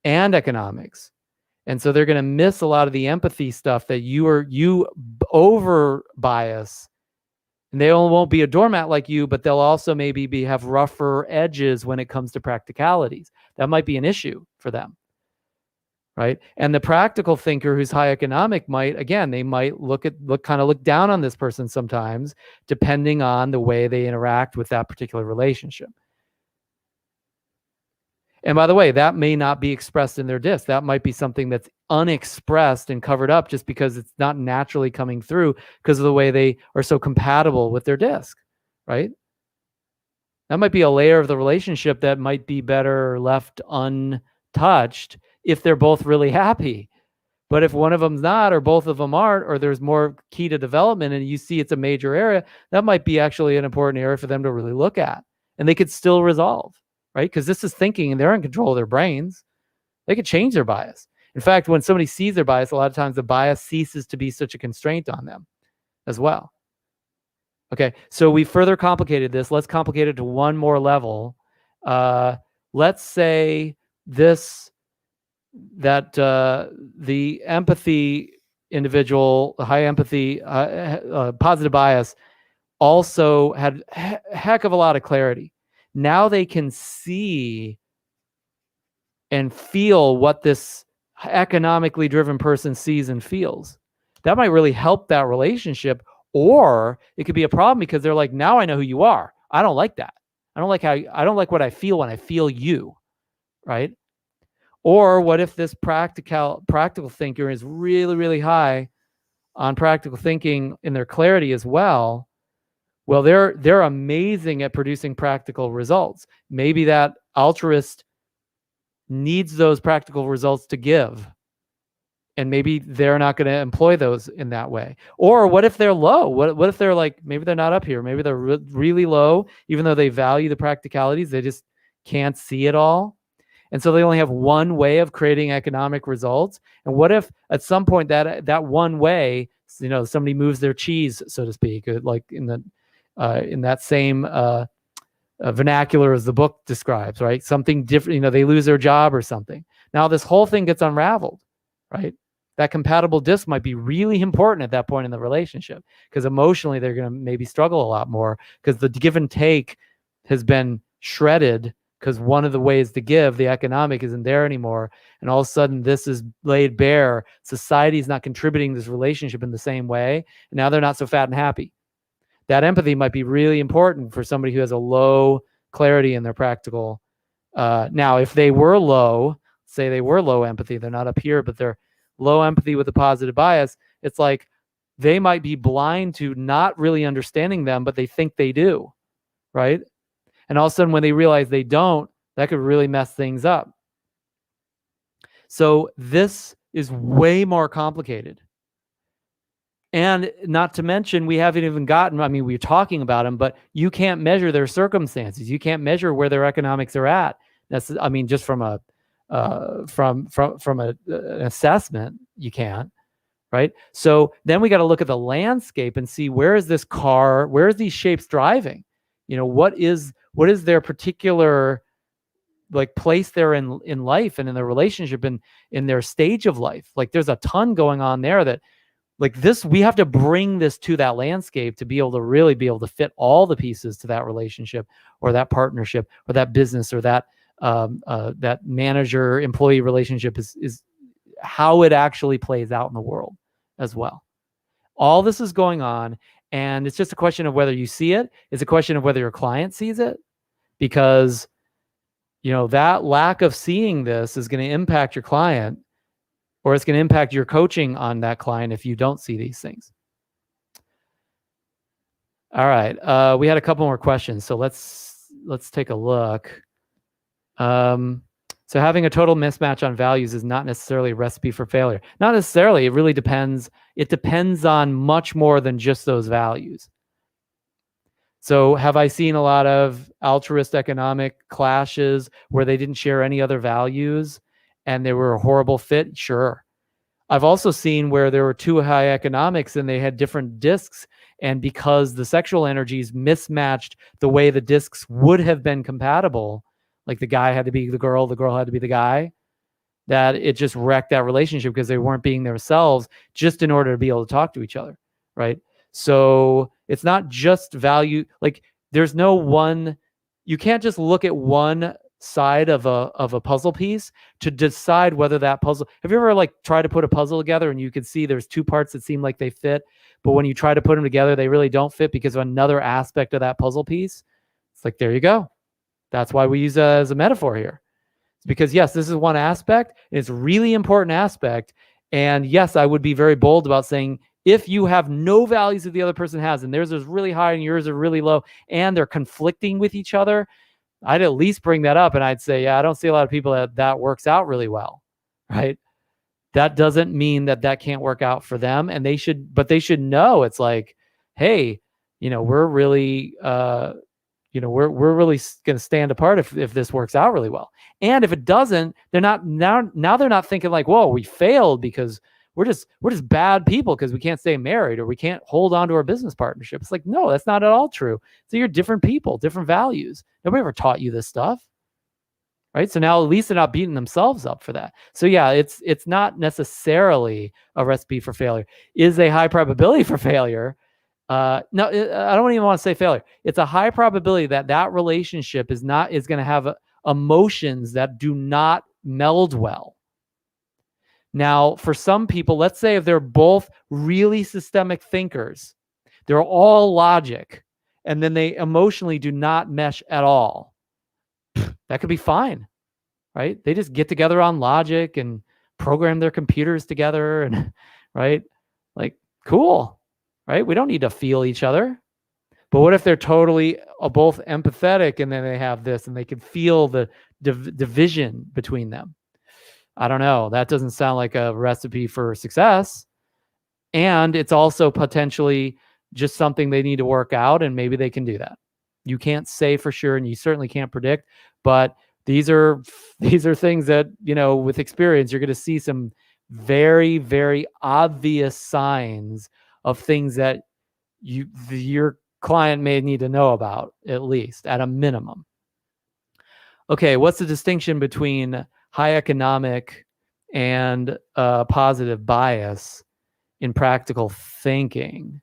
and economics. And so they're going to miss a lot of the empathy stuff that you over bias. And they won't be a doormat like you, but they'll also maybe have rougher edges when it comes to practicalities. That might be an issue for them. Right. And the practical thinker who's high economic might look down on this person sometimes, depending on the way they interact with that particular relationship. And by the way, that may not be expressed in their disc. That might be something that's unexpressed and covered up just because it's not naturally coming through because of the way they are so compatible with their disc. Right. That might be a layer of the relationship that might be better left untouched if they're both really happy. But if one of them's not, or both of them aren't, or there's more key to development and you see it's a major area, that might be actually an important area for them to really look at. And they could still resolve, right? Because this is thinking and they're in control of their brains. They could change their bias. In fact, when somebody sees their bias, a lot of times the bias ceases to be such a constraint on them as well. Okay, so we further complicated this. Let's complicate it to one more level. Let's say that the empathy individual, high empathy, positive bias, also had a heck of a lot of clarity. Now they can see and feel what this economically driven person sees and feels. That might really help that relationship, or it could be a problem because they're like, now I know who you are. I don't like that. I don't like what I feel when I feel you, right? Or what if this practical thinker is really, really high on practical thinking in their clarity as well? Well, they're amazing at producing practical results. Maybe that altruist needs those practical results to give, and maybe they're not going to employ those in that way. Or what if they're low? What if they're like, maybe they're not up here, maybe they're really low, even though they value the practicalities, they just can't see it all. And so they only have one way of creating economic results. And what if at some point that one way, somebody moves their cheese, so to speak, like in that same vernacular as the book describes, right? Something different, they lose their job or something. Now this whole thing gets unraveled, right? That compatible disc might be really important at that point in the relationship, because emotionally they're going to maybe struggle a lot more because the give and take has been shredded, because one of the ways to give, the economic, isn't there anymore. And all of a sudden this is laid bare. Society is not contributing to this relationship in the same way. And now they're not so fat and happy. That empathy might be really important for somebody who has a low clarity in their practical. Now, if they were low, say they were low empathy, they're not up here, but they're low empathy with a positive bias, it's like they might be blind to not really understanding them, but they think they do, right? And all of a sudden when they realize they don't, that could really mess things up. So this is way more complicated. And not to mention, we haven't even gotten, we're talking about them, but you can't measure their circumstances. You can't measure where their economics are at. That's, just from a from an assessment. You can't, right? So then we got to look at the landscape and see, where is this car, where is these shapes driving? What is their particular like place there in life and in their relationship and in their stage of life. Like there's a ton going on there that like this, we have to bring this to that landscape to be able to really be able to fit all the pieces to that relationship or that partnership or that business or that that manager employee relationship is how it actually plays out in the world as well. All this is going on, and it's just a question of whether you see it. It's a question of whether your client sees it, because that lack of seeing this is going to impact your client, or it's going to impact your coaching on that client if you don't see these things. All right. We had a couple more questions, so let's take a look. So having a total mismatch on values is not necessarily a recipe for failure. Not necessarily. It really depends. It depends on much more than just those values. So have I seen a lot of altruist economic clashes where they didn't share any other values and they were a horrible fit? Sure. I've also seen where there were two high economics and they had different discs, and because the sexual energies mismatched the way the discs would have been compatible, like the guy had to be the girl had to be the guy, that it just wrecked that relationship because they weren't being themselves just in order to be able to talk to each other, right? So it's not just value. Like there's no one, you can't just look at one side of a puzzle piece to decide whether that puzzle, have you ever like tried to put a puzzle together and you can see there's two parts that seem like they fit, but when you try to put them together, they really don't fit because of another aspect of that puzzle piece? It's like, there you go. That's why we use it as a metaphor here. It's because yes, this is one aspect. It's a really important aspect. And yes, I would be very bold about saying, if you have no values that the other person has, and theirs is really high and yours are really low, and they're conflicting with each other, I'd at least bring that up. And I'd say, yeah, I don't see a lot of people that works out really well, right? That doesn't mean that can't work out for them. And they should know, it's like, hey, we're really, we're really going to stand apart if this works out really well. And if it doesn't, they're not now they're not thinking like, whoa, we failed because we're just bad people because we can't stay married or we can't hold on to our business partnership. It's like, no, that's not at all true. So you're different people, different values. Nobody ever taught you this stuff, right? So now at least they're not beating themselves up for that. So yeah, it's not necessarily a recipe for failure. Is a high probability for failure. No, I don't even want to say failure. It's a high probability that relationship is going to have emotions that do not meld well. Now, for some people, let's say if they're both really systemic thinkers, they're all logic, and then they emotionally do not mesh at all, that could be fine, right? They just get together on logic and program their computers together, and right? Like, cool, right? We don't need to feel each other. But what if they're totally both empathetic and then they have this and they can feel the division between them? I don't know. That doesn't sound like a recipe for success. And it's also potentially just something they need to work out, and maybe they can do that. You can't say for sure, and you certainly can't predict, but these are things that, with experience, you're going to see some very, very obvious signs of things that your client may need to know about, at least at a minimum. Okay, what's the distinction between high economic and positive bias in practical thinking?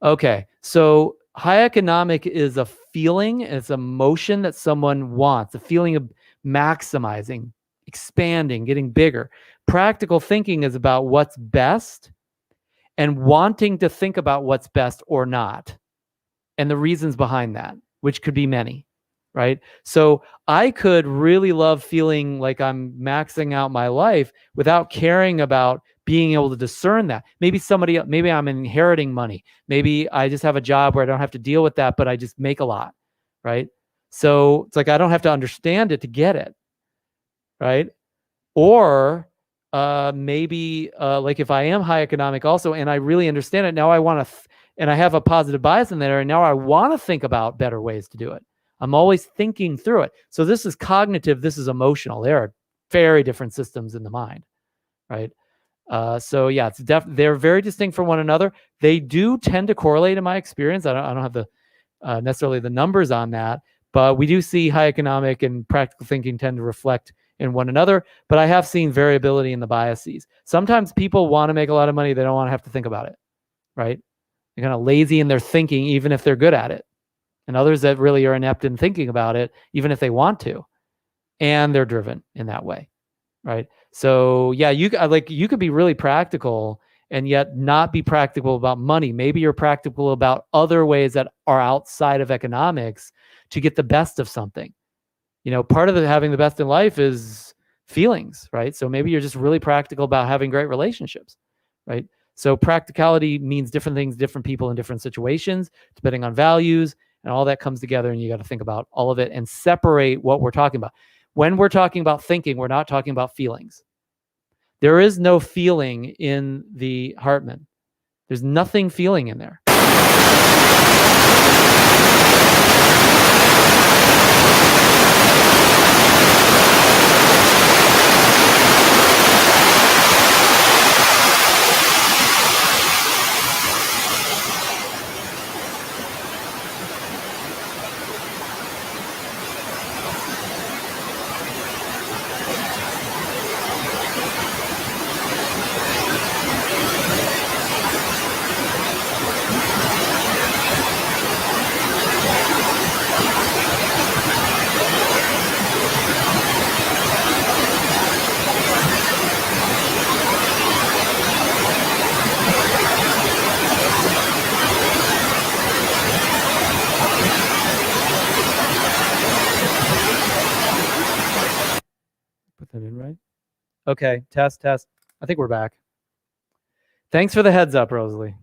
Okay, so high economic is a feeling, it's an emotion that someone wants, a feeling of maximizing, expanding, getting bigger. Practical thinking is about what's best and wanting to think about what's best or not, and the reasons behind that, which could be many. Right? So I could really love feeling like I'm maxing out my life without caring about being able to discern that. Maybe I'm inheriting money. Maybe I just have a job where I don't have to deal with that, but I just make a lot, right? So it's like I don't have to understand it to get it, right? Or maybe like if I am high economic also and I really understand it, now I want to, and I have a positive bias in there, and now I want to think about better ways to do it. I'm always thinking through it. So this is cognitive, this is emotional. They are very different systems in the mind, right? So yeah, they're very distinct from one another. They do tend to correlate in my experience. I don't have the necessarily the numbers on that, but we do see high economic and practical thinking tend to reflect in one another. But I have seen variability in the biases. Sometimes people want to make a lot of money. They don't want to have to think about it, right? They're kind of lazy in their thinking, even if they're good at it. And others that really are inept in thinking about it, even if they want to, and they're driven in that way, right? So yeah, you could be really practical and yet not be practical about money. Maybe you're practical about other ways that are outside of economics to get the best of something. Part of having the best in life is feelings, right? So maybe you're just really practical about having great relationships, right? So practicality means different things, different people in different situations, depending on values, and all that comes together, and you got to think about all of it and separate what we're talking about. When we're talking about thinking, we're not talking about feelings. There is no feeling in the Hartman. There's nothing feeling in there. Put that in right. Okay, test. I think we're back. Thanks for the heads up, Rosalie.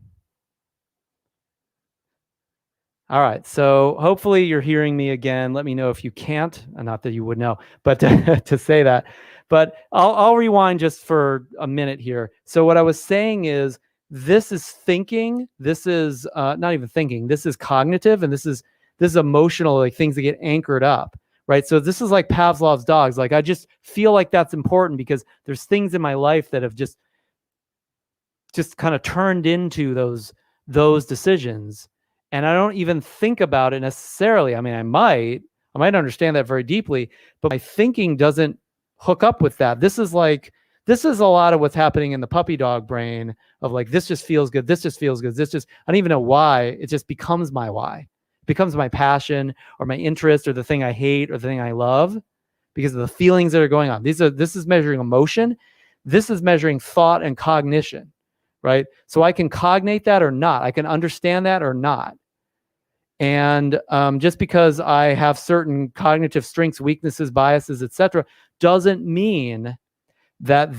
All right, so hopefully you're hearing me again. Let me know if you can't, not that you would know, but to say that. But I'll rewind just for a minute here. So what I was saying is, this is thinking. This is not even thinking. This is cognitive, and this is emotional, like things that get anchored up, right? So this is like Pavlov's dogs. Like I just feel like that's important because there's things in my life that have just kind of turned into those decisions. And I don't even think about it necessarily. I mean, I might understand that very deeply, but my thinking doesn't hook up with that. This is a lot of what's happening in the puppy dog brain of like, this just feels good. This just feels good. I don't even know why. It just becomes my why. It becomes my passion or my interest or the thing I hate or the thing I love because of the feelings that are going on. This is measuring emotion. This is measuring thought and cognition, right? So I can cognate that or not. I can understand that or not. And just because I have certain cognitive strengths, weaknesses, biases, etc., doesn't mean that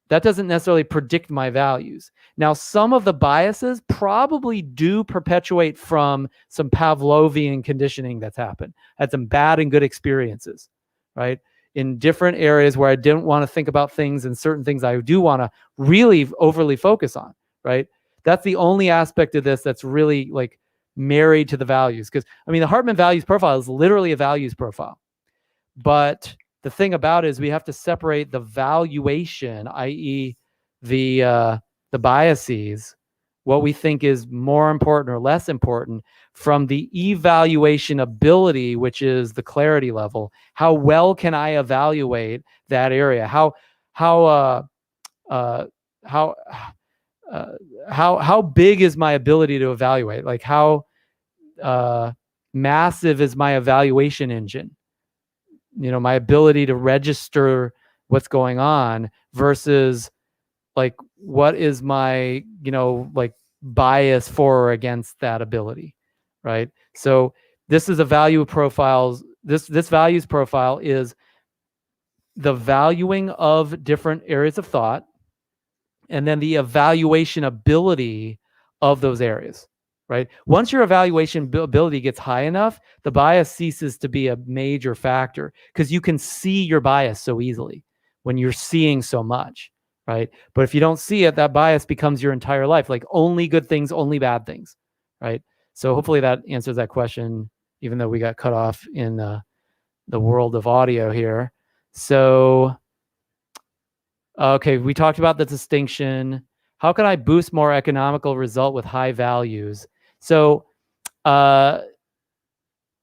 doesn't necessarily predict my values. Now, some of the biases probably do perpetuate from some Pavlovian conditioning that's happened. I had some bad and good experiences, right? In different areas where I didn't want to think about things and certain things I do want to really overly focus on, right? That's the only aspect of this that's really like married to the values. Because I mean, the Hartman values profile is literally a values profile. But the thing about it is we have to separate the valuation, i.e. the biases, what we think is more important or less important, from the evaluation ability, which is the clarity level. How well can I evaluate that area? How big is my ability to evaluate? Like how massive is my evaluation engine? My ability to register what's going on versus like what is my like bias for or against that ability, right? So this is a value profiles. This values profile is the valuing of different areas of thought and then the evaluation ability of those areas, right? Once your evaluation ability gets high enough, the bias ceases to be a major factor because you can see your bias so easily when you're seeing so much, right? But if you don't see it, that bias becomes your entire life, like only good things, only bad things, right? So hopefully that answers that question, even though we got cut off in the world of audio here. So Okay, we talked about the distinction. How can I boost more economical result with high values? So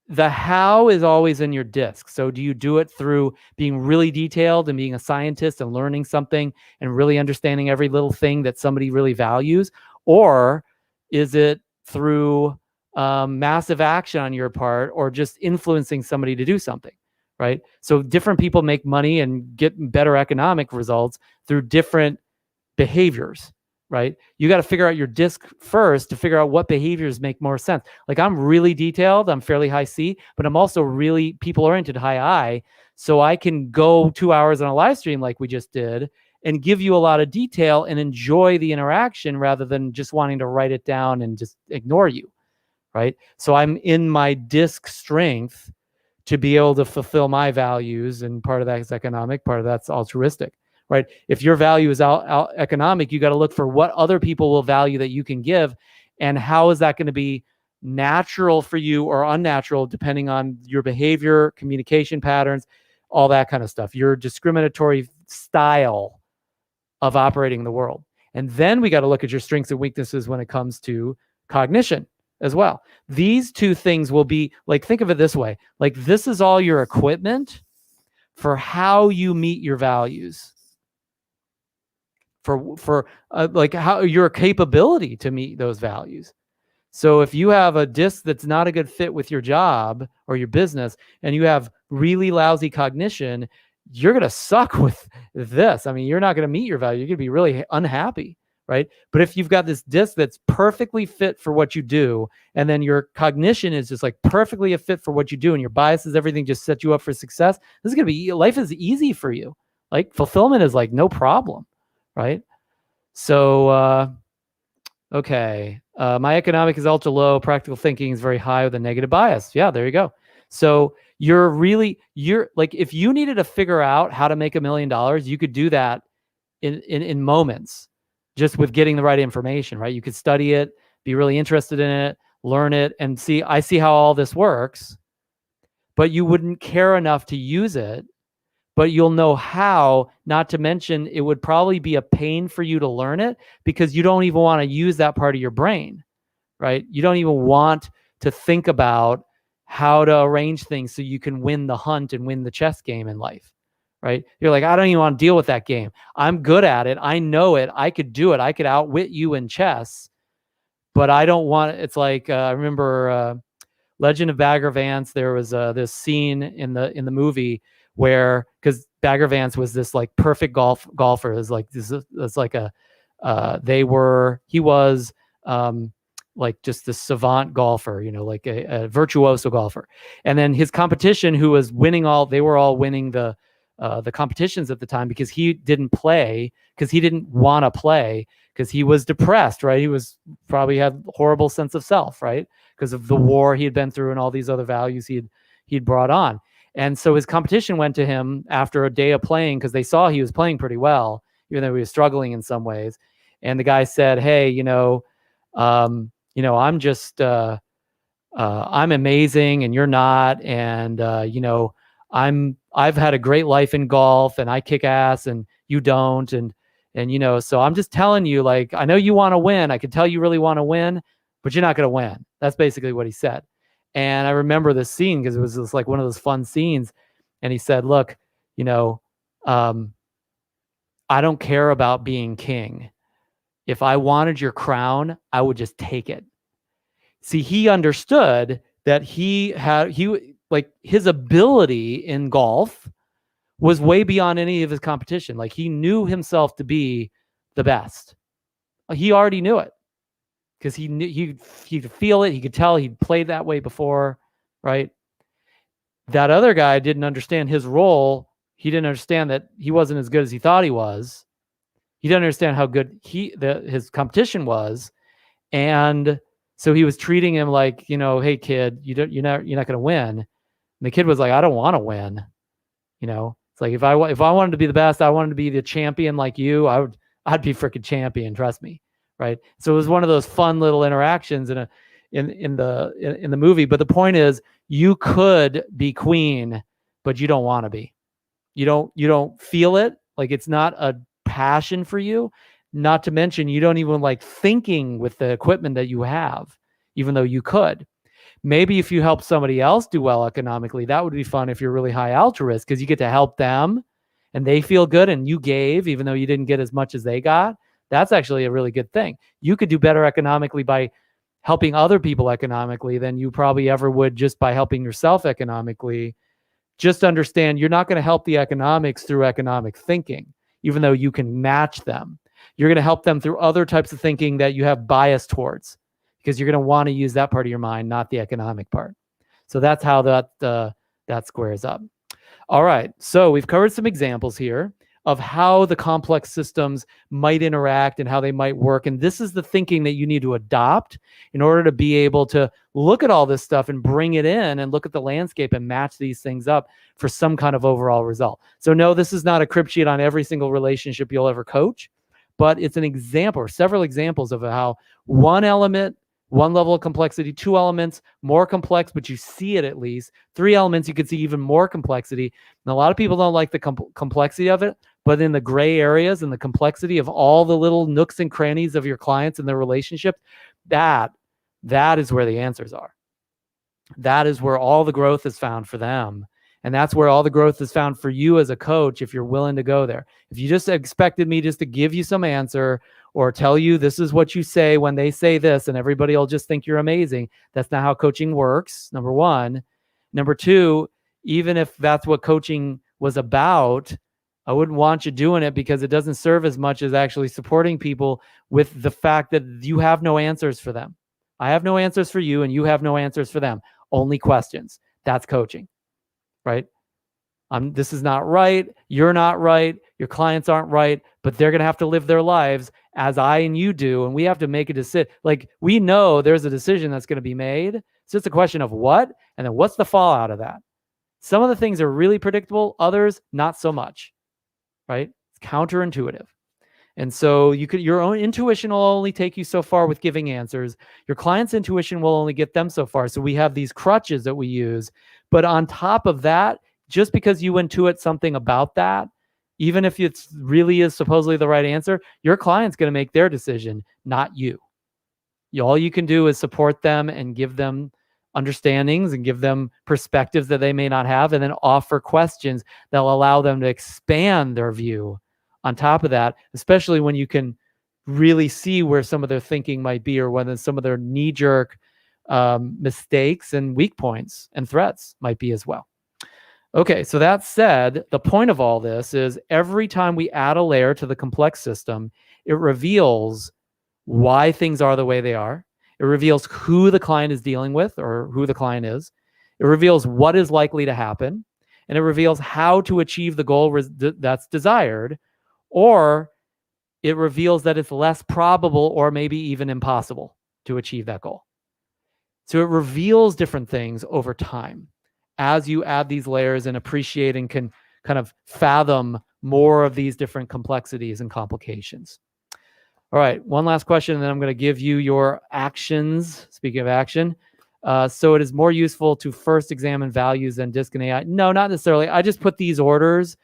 the how is always in your disc. So do you do it through being really detailed and being a scientist and learning something and really understanding every little thing that somebody really values? Or is it through massive action on your part or just influencing somebody to do something, right? So different people make money and get better economic results through different behaviors, right? You got to figure out your disc first to figure out what behaviors make more sense. Like I'm really detailed, I'm fairly high C, but I'm also really people oriented, high I. So I can go 2 hours on a live stream like we just did and give you a lot of detail and enjoy the interaction rather than just wanting to write it down and just ignore you, right? So I'm in my disc strength to be able to fulfill my values, and part of that is economic, part of that's altruistic, right? If your value is economic, you got to look for what other people will value that you can give, and how is that going to be natural for you or unnatural depending on your behavior, communication patterns, all that kind of stuff, your discriminatory style of operating in the world. And then we got to look at your strengths and weaknesses when it comes to cognition as well. These two things will be like, think of it this way, like this is all your equipment for how you meet your values, for like how your capability to meet those values. So if you have a disc that's not a good fit with your job or your business and you have really lousy cognition, you're going to suck with this. I mean, you're not going to meet your value. You're going to be really unhappy, right? But if you've got this disc that's perfectly fit for what you do, and then your cognition is just like perfectly a fit for what you do, and your biases, everything just set you up for success, this is going to be, life is easy for you. Like fulfillment is like no problem, right? So, okay. My economic is ultra low. Practical thinking is very high with a negative bias. Yeah, there you go. So you're like, if you needed to figure out how to make $1 million, you could do that in moments, just with getting the right information, right? You could study it, be really interested in it, learn it, and I see how all this works, but you wouldn't care enough to use it, but you'll know how, not to mention it would probably be a pain for you to learn it because you don't even want to use that part of your brain, right? You don't even want to think about how to arrange things so you can win the hunt and win the chess game in life, right? You're like, I don't even want to deal with that game. I'm good at it. I know it. I could do it. I could outwit you in chess, but I don't want it. It's like, I remember Legend of Bagger Vance. There was this scene in the movie where, because Bagger Vance was this like perfect golfer. It was like it's like he was like just this savant golfer, you know, like a virtuoso golfer. And then his competition, who was winning they were all winning the competitions at the time, because he didn't play, because he didn't want to play, because he was depressed, right? He was probably had a horrible sense of self, right? Because of the war he had been through and all these other values he'd brought on. And so his competition went to him after a day of playing, because they saw he was playing pretty well, even though he was struggling in some ways. And the guy said, hey, I'm just, I'm amazing and you're not. And, I've had a great life in golf and I kick ass and you don't. And, so I'm just telling you, like, I know you want to win. I can tell you really want to win, but you're not going to win. That's basically what he said. And I remember this scene because it was just like one of those fun scenes. And he said, look, I don't care about being king. If I wanted your crown, I would just take it. See, he understood that his ability in golf was way beyond any of his competition. Like, he knew himself to be the best. He already knew it because he could feel it. He could tell he'd played that way before, right? That other guy didn't understand his role. He didn't understand that he wasn't as good as he thought he was. He didn't understand how good his competition was. And so he was treating him like, hey kid, you're not going to win. And the kid was like, I don't want to win. It's like, if I wanted to be the best, I wanted to be the champion like you, I'd be freaking champion. Trust me. Right. So it was one of those fun little interactions in the movie. But the point is, you could be queen, but you don't want to be. You don't feel it. Like, it's not a passion for you. Not to mention, you don't even like thinking with the equipment that you have, even though you could. Maybe if you help somebody else do well economically, that would be fun if you're really high altruist, because you get to help them and they feel good and you gave, even though you didn't get as much as they got. That's actually a really good thing. You could do better economically by helping other people economically than you probably ever would just by helping yourself economically. Just understand you're not going to help the economics through economic thinking, even though you can match them. You're going to help them through other types of thinking that you have bias towards, because you're going to want to use that part of your mind, not the economic part. So that's how that squares up. All right, so we've covered some examples here of how the complex systems might interact and how they might work. And this is the thinking that you need to adopt in order to be able to look at all this stuff and bring it in and look at the landscape and match these things up for some kind of overall result. So no, this is not a crib sheet on every single relationship you'll ever coach, but it's an example or several examples of how one element, one level of complexity, two elements, more complex, but you see it at least. Three elements, you could see even more complexity. And a lot of people don't like the complexity of it, but in the gray areas and the complexity of all the little nooks and crannies of your clients and their relationships, that is where the answers are. That is where all the growth is found for them. And that's where all the growth is found for you as a coach, if you're willing to go there. If you just expected me just to give you some answer or tell you this is what you say when they say this and everybody will just think you're amazing, that's not how coaching works, number one. Number two, even if that's what coaching was about, I wouldn't want you doing it, because it doesn't serve as much as actually supporting people with the fact that you have no answers for them. I have no answers for you and you have no answers for them. Only questions. That's coaching, right? This is not right. You're not right. Your clients aren't right, but they're going to have to live their lives as I and you do. And we have to make a decision. Like, we know there's a decision that's going to be made. It's just a question of what, and then what's the fallout of that. Some of the things are really predictable. Others, not so much, right? It's counterintuitive. And so your own intuition will only take you so far with giving answers. Your client's intuition will only get them so far. So we have these crutches that we use. But on top of that, just because you intuit something about that, even if it really is supposedly the right answer, your client's going to make their decision, not you. All you can do is support them and give them understandings and give them perspectives that they may not have, and then offer questions that will allow them to expand their view on top of that, especially when you can really see where some of their thinking might be, or whether some of their knee-jerk mistakes and weak points and threats might be as well. Okay, so that said, the point of all this is every time we add a layer to the complex system, it reveals why things are the way they are. It reveals who the client is dealing with, or who the client is. It reveals what is likely to happen. And it reveals how to achieve the goal that's desired, or it reveals that it's less probable or maybe even impossible to achieve that goal. So it reveals different things over time as you add these layers and appreciate and can kind of fathom more of these different complexities and complications. All right, one last question, and then I'm going to give you your actions. Speaking of action, so it is more useful to first examine values than DISC and AI. No, not necessarily. I just put these orders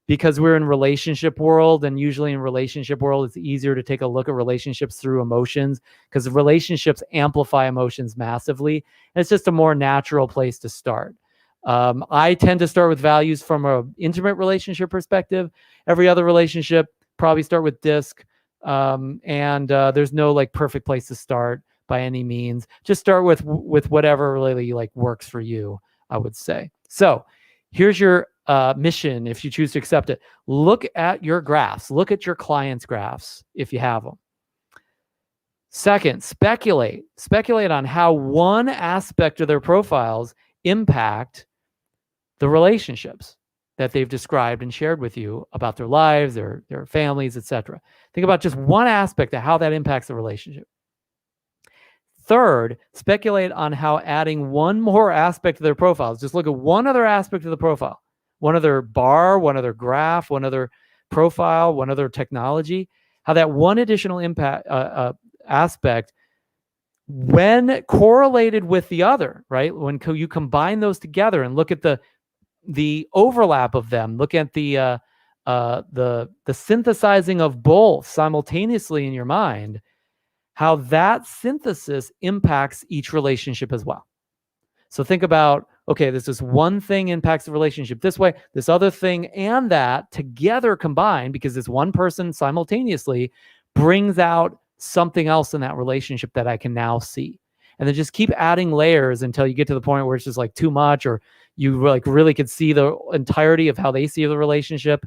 because we're in relationship world, and usually in relationship world, it's easier to take a look at relationships through emotions, because relationships amplify emotions massively. And it's just a more natural place to start. I tend to start with values from an intimate relationship perspective. Every other relationship, probably start with DISC. And there's no like perfect place to start by any means. Just start with whatever really like works for you, I would say. So here's your mission if you choose to accept it. Look at your graphs. Look at your clients' graphs if you have them. Second, speculate. Speculate on how one aspect of their profiles impact the relationships that they've described and shared with you about their lives, their families, etc. Think about just one aspect of how that impacts the relationship. Third, speculate on how adding one more aspect of their profiles, just look at one other aspect of the profile, one other bar, one other graph, one other profile, one other technology, how that one additional impact aspect, when correlated with the other, right? When you combine those together and look at the overlap of them, look at the the synthesizing of both simultaneously in your mind, how that synthesis impacts each relationship as well. So think about, okay, this is one thing impacts the relationship this way, this other thing and that together combined, because this one person simultaneously brings out something else in that relationship that I can now see. And then just keep adding layers until you get to the point where it's just like too much, or you like really could see the entirety of how they see the relationship,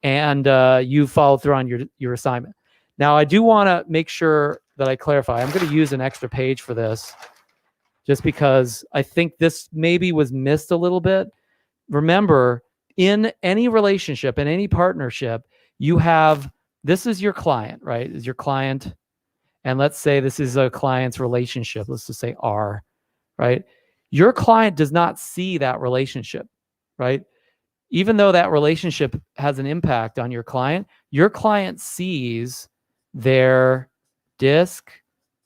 and you follow through on your assignment. Now, I do want to make sure that I clarify. I'm going to use an extra page for this, just because I think this maybe was missed a little bit. Remember, in any relationship, in any partnership, you have, this is your client, right? Is your client. And let's say this is a client's relationship. Let's just say R, right? Your client does not see that relationship, right? Even though that relationship has an impact on your client sees their DISC,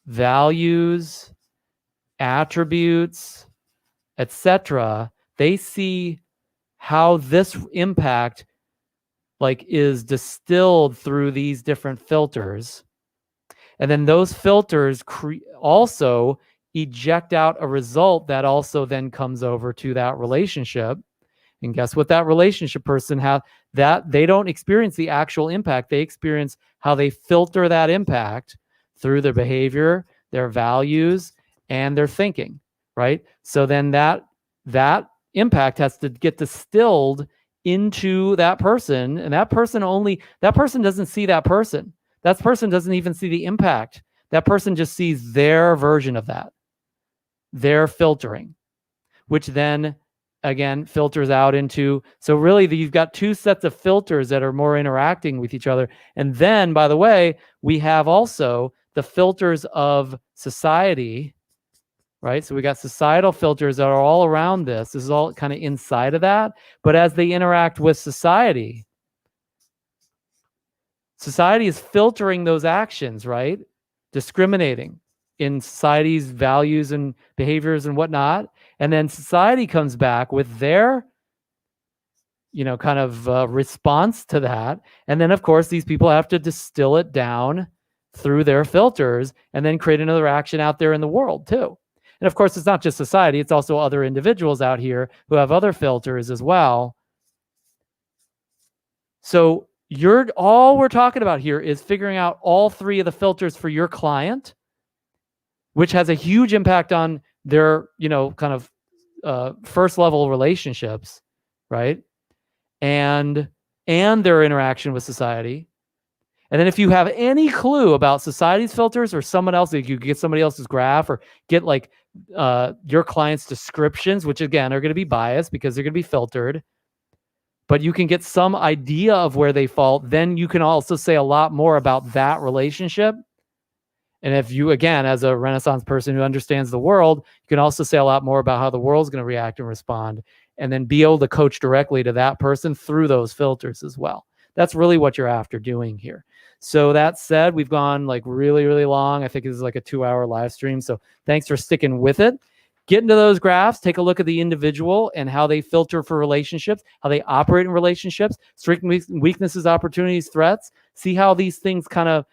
values, attributes, etc. They see how this impact like is distilled through these different filters. And then those filters also eject out a result that also then comes over to that relationship. And guess what that relationship person has? That they don't experience the actual impact. They experience how they filter that impact through their behavior, their values, and their thinking, right? So then that impact has to get distilled into that person, and that person doesn't see that person. That person doesn't even see the impact. That person just sees their version of that, their filtering, which then again filters out into, so really you've got two sets of filters that are more interacting with each other. And then, by the way, we have also the filters of society, right? So we got societal filters that are all around this. This is all kind of inside of that. But as they interact with society is filtering those actions, right? Discriminating in society's values and behaviors and whatnot. And then society comes back with their, kind of response to that. And then, of course, these people have to distill it down through their filters and then create another action out there in the world too. And of course, it's not just society, it's also other individuals out here who have other filters as well. So all we're talking about here is figuring out all three of the filters for your client, which has a huge impact on their, kind of first level relationships, right? And their interaction with society. And then if you have any clue about society's filters or someone else, like you get somebody else's graph or get like your client's descriptions, which again are going to be biased because they're going to be filtered, but you can get some idea of where they fall, then you can also say a lot more about that relationship. And if you, again, as a Renaissance person who understands the world, you can also say a lot more about how the world's going to react and respond, and then be able to coach directly to that person through those filters as well. That's really what you're after doing here. So that said, we've gone like really, really long. I think this is like a 2-hour live stream. So thanks for sticking with it. Get into those graphs, take a look at the individual and how they filter for relationships, how they operate in relationships, strengths, weaknesses, opportunities, threats. See how these things kind of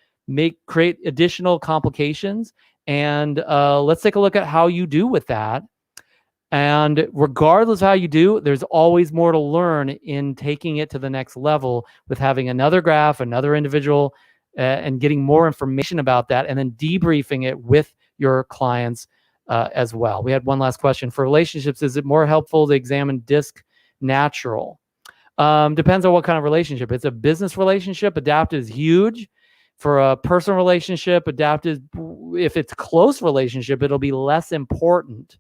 create additional complications. And let's take a look at how you do with that. And regardless of how you do, there's always more to learn in taking it to the next level with having another graph, another individual, and getting more information about that, and then debriefing it with your clients as well. We had one last question. For relationships, is it more helpful to examine DISC natural? Depends on what kind of relationship. It's a business relationship, adaptive is huge. For a personal relationship, adaptive, if it's close relationship, it'll be less important,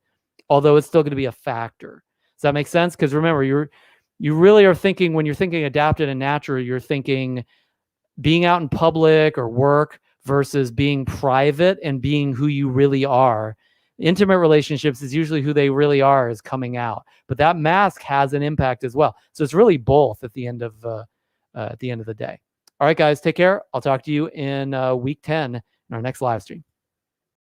although it's still going to be a factor. Does that make sense? Because remember, you really are thinking, when you're thinking adapted and natural, you're thinking being out in public or work versus being private and being who you really are. Intimate relationships is usually who they really are is coming out, but that mask has an impact as well. So it's really both at the end of the day. All right, guys, take care. I'll talk to you in week 10 in our next live stream.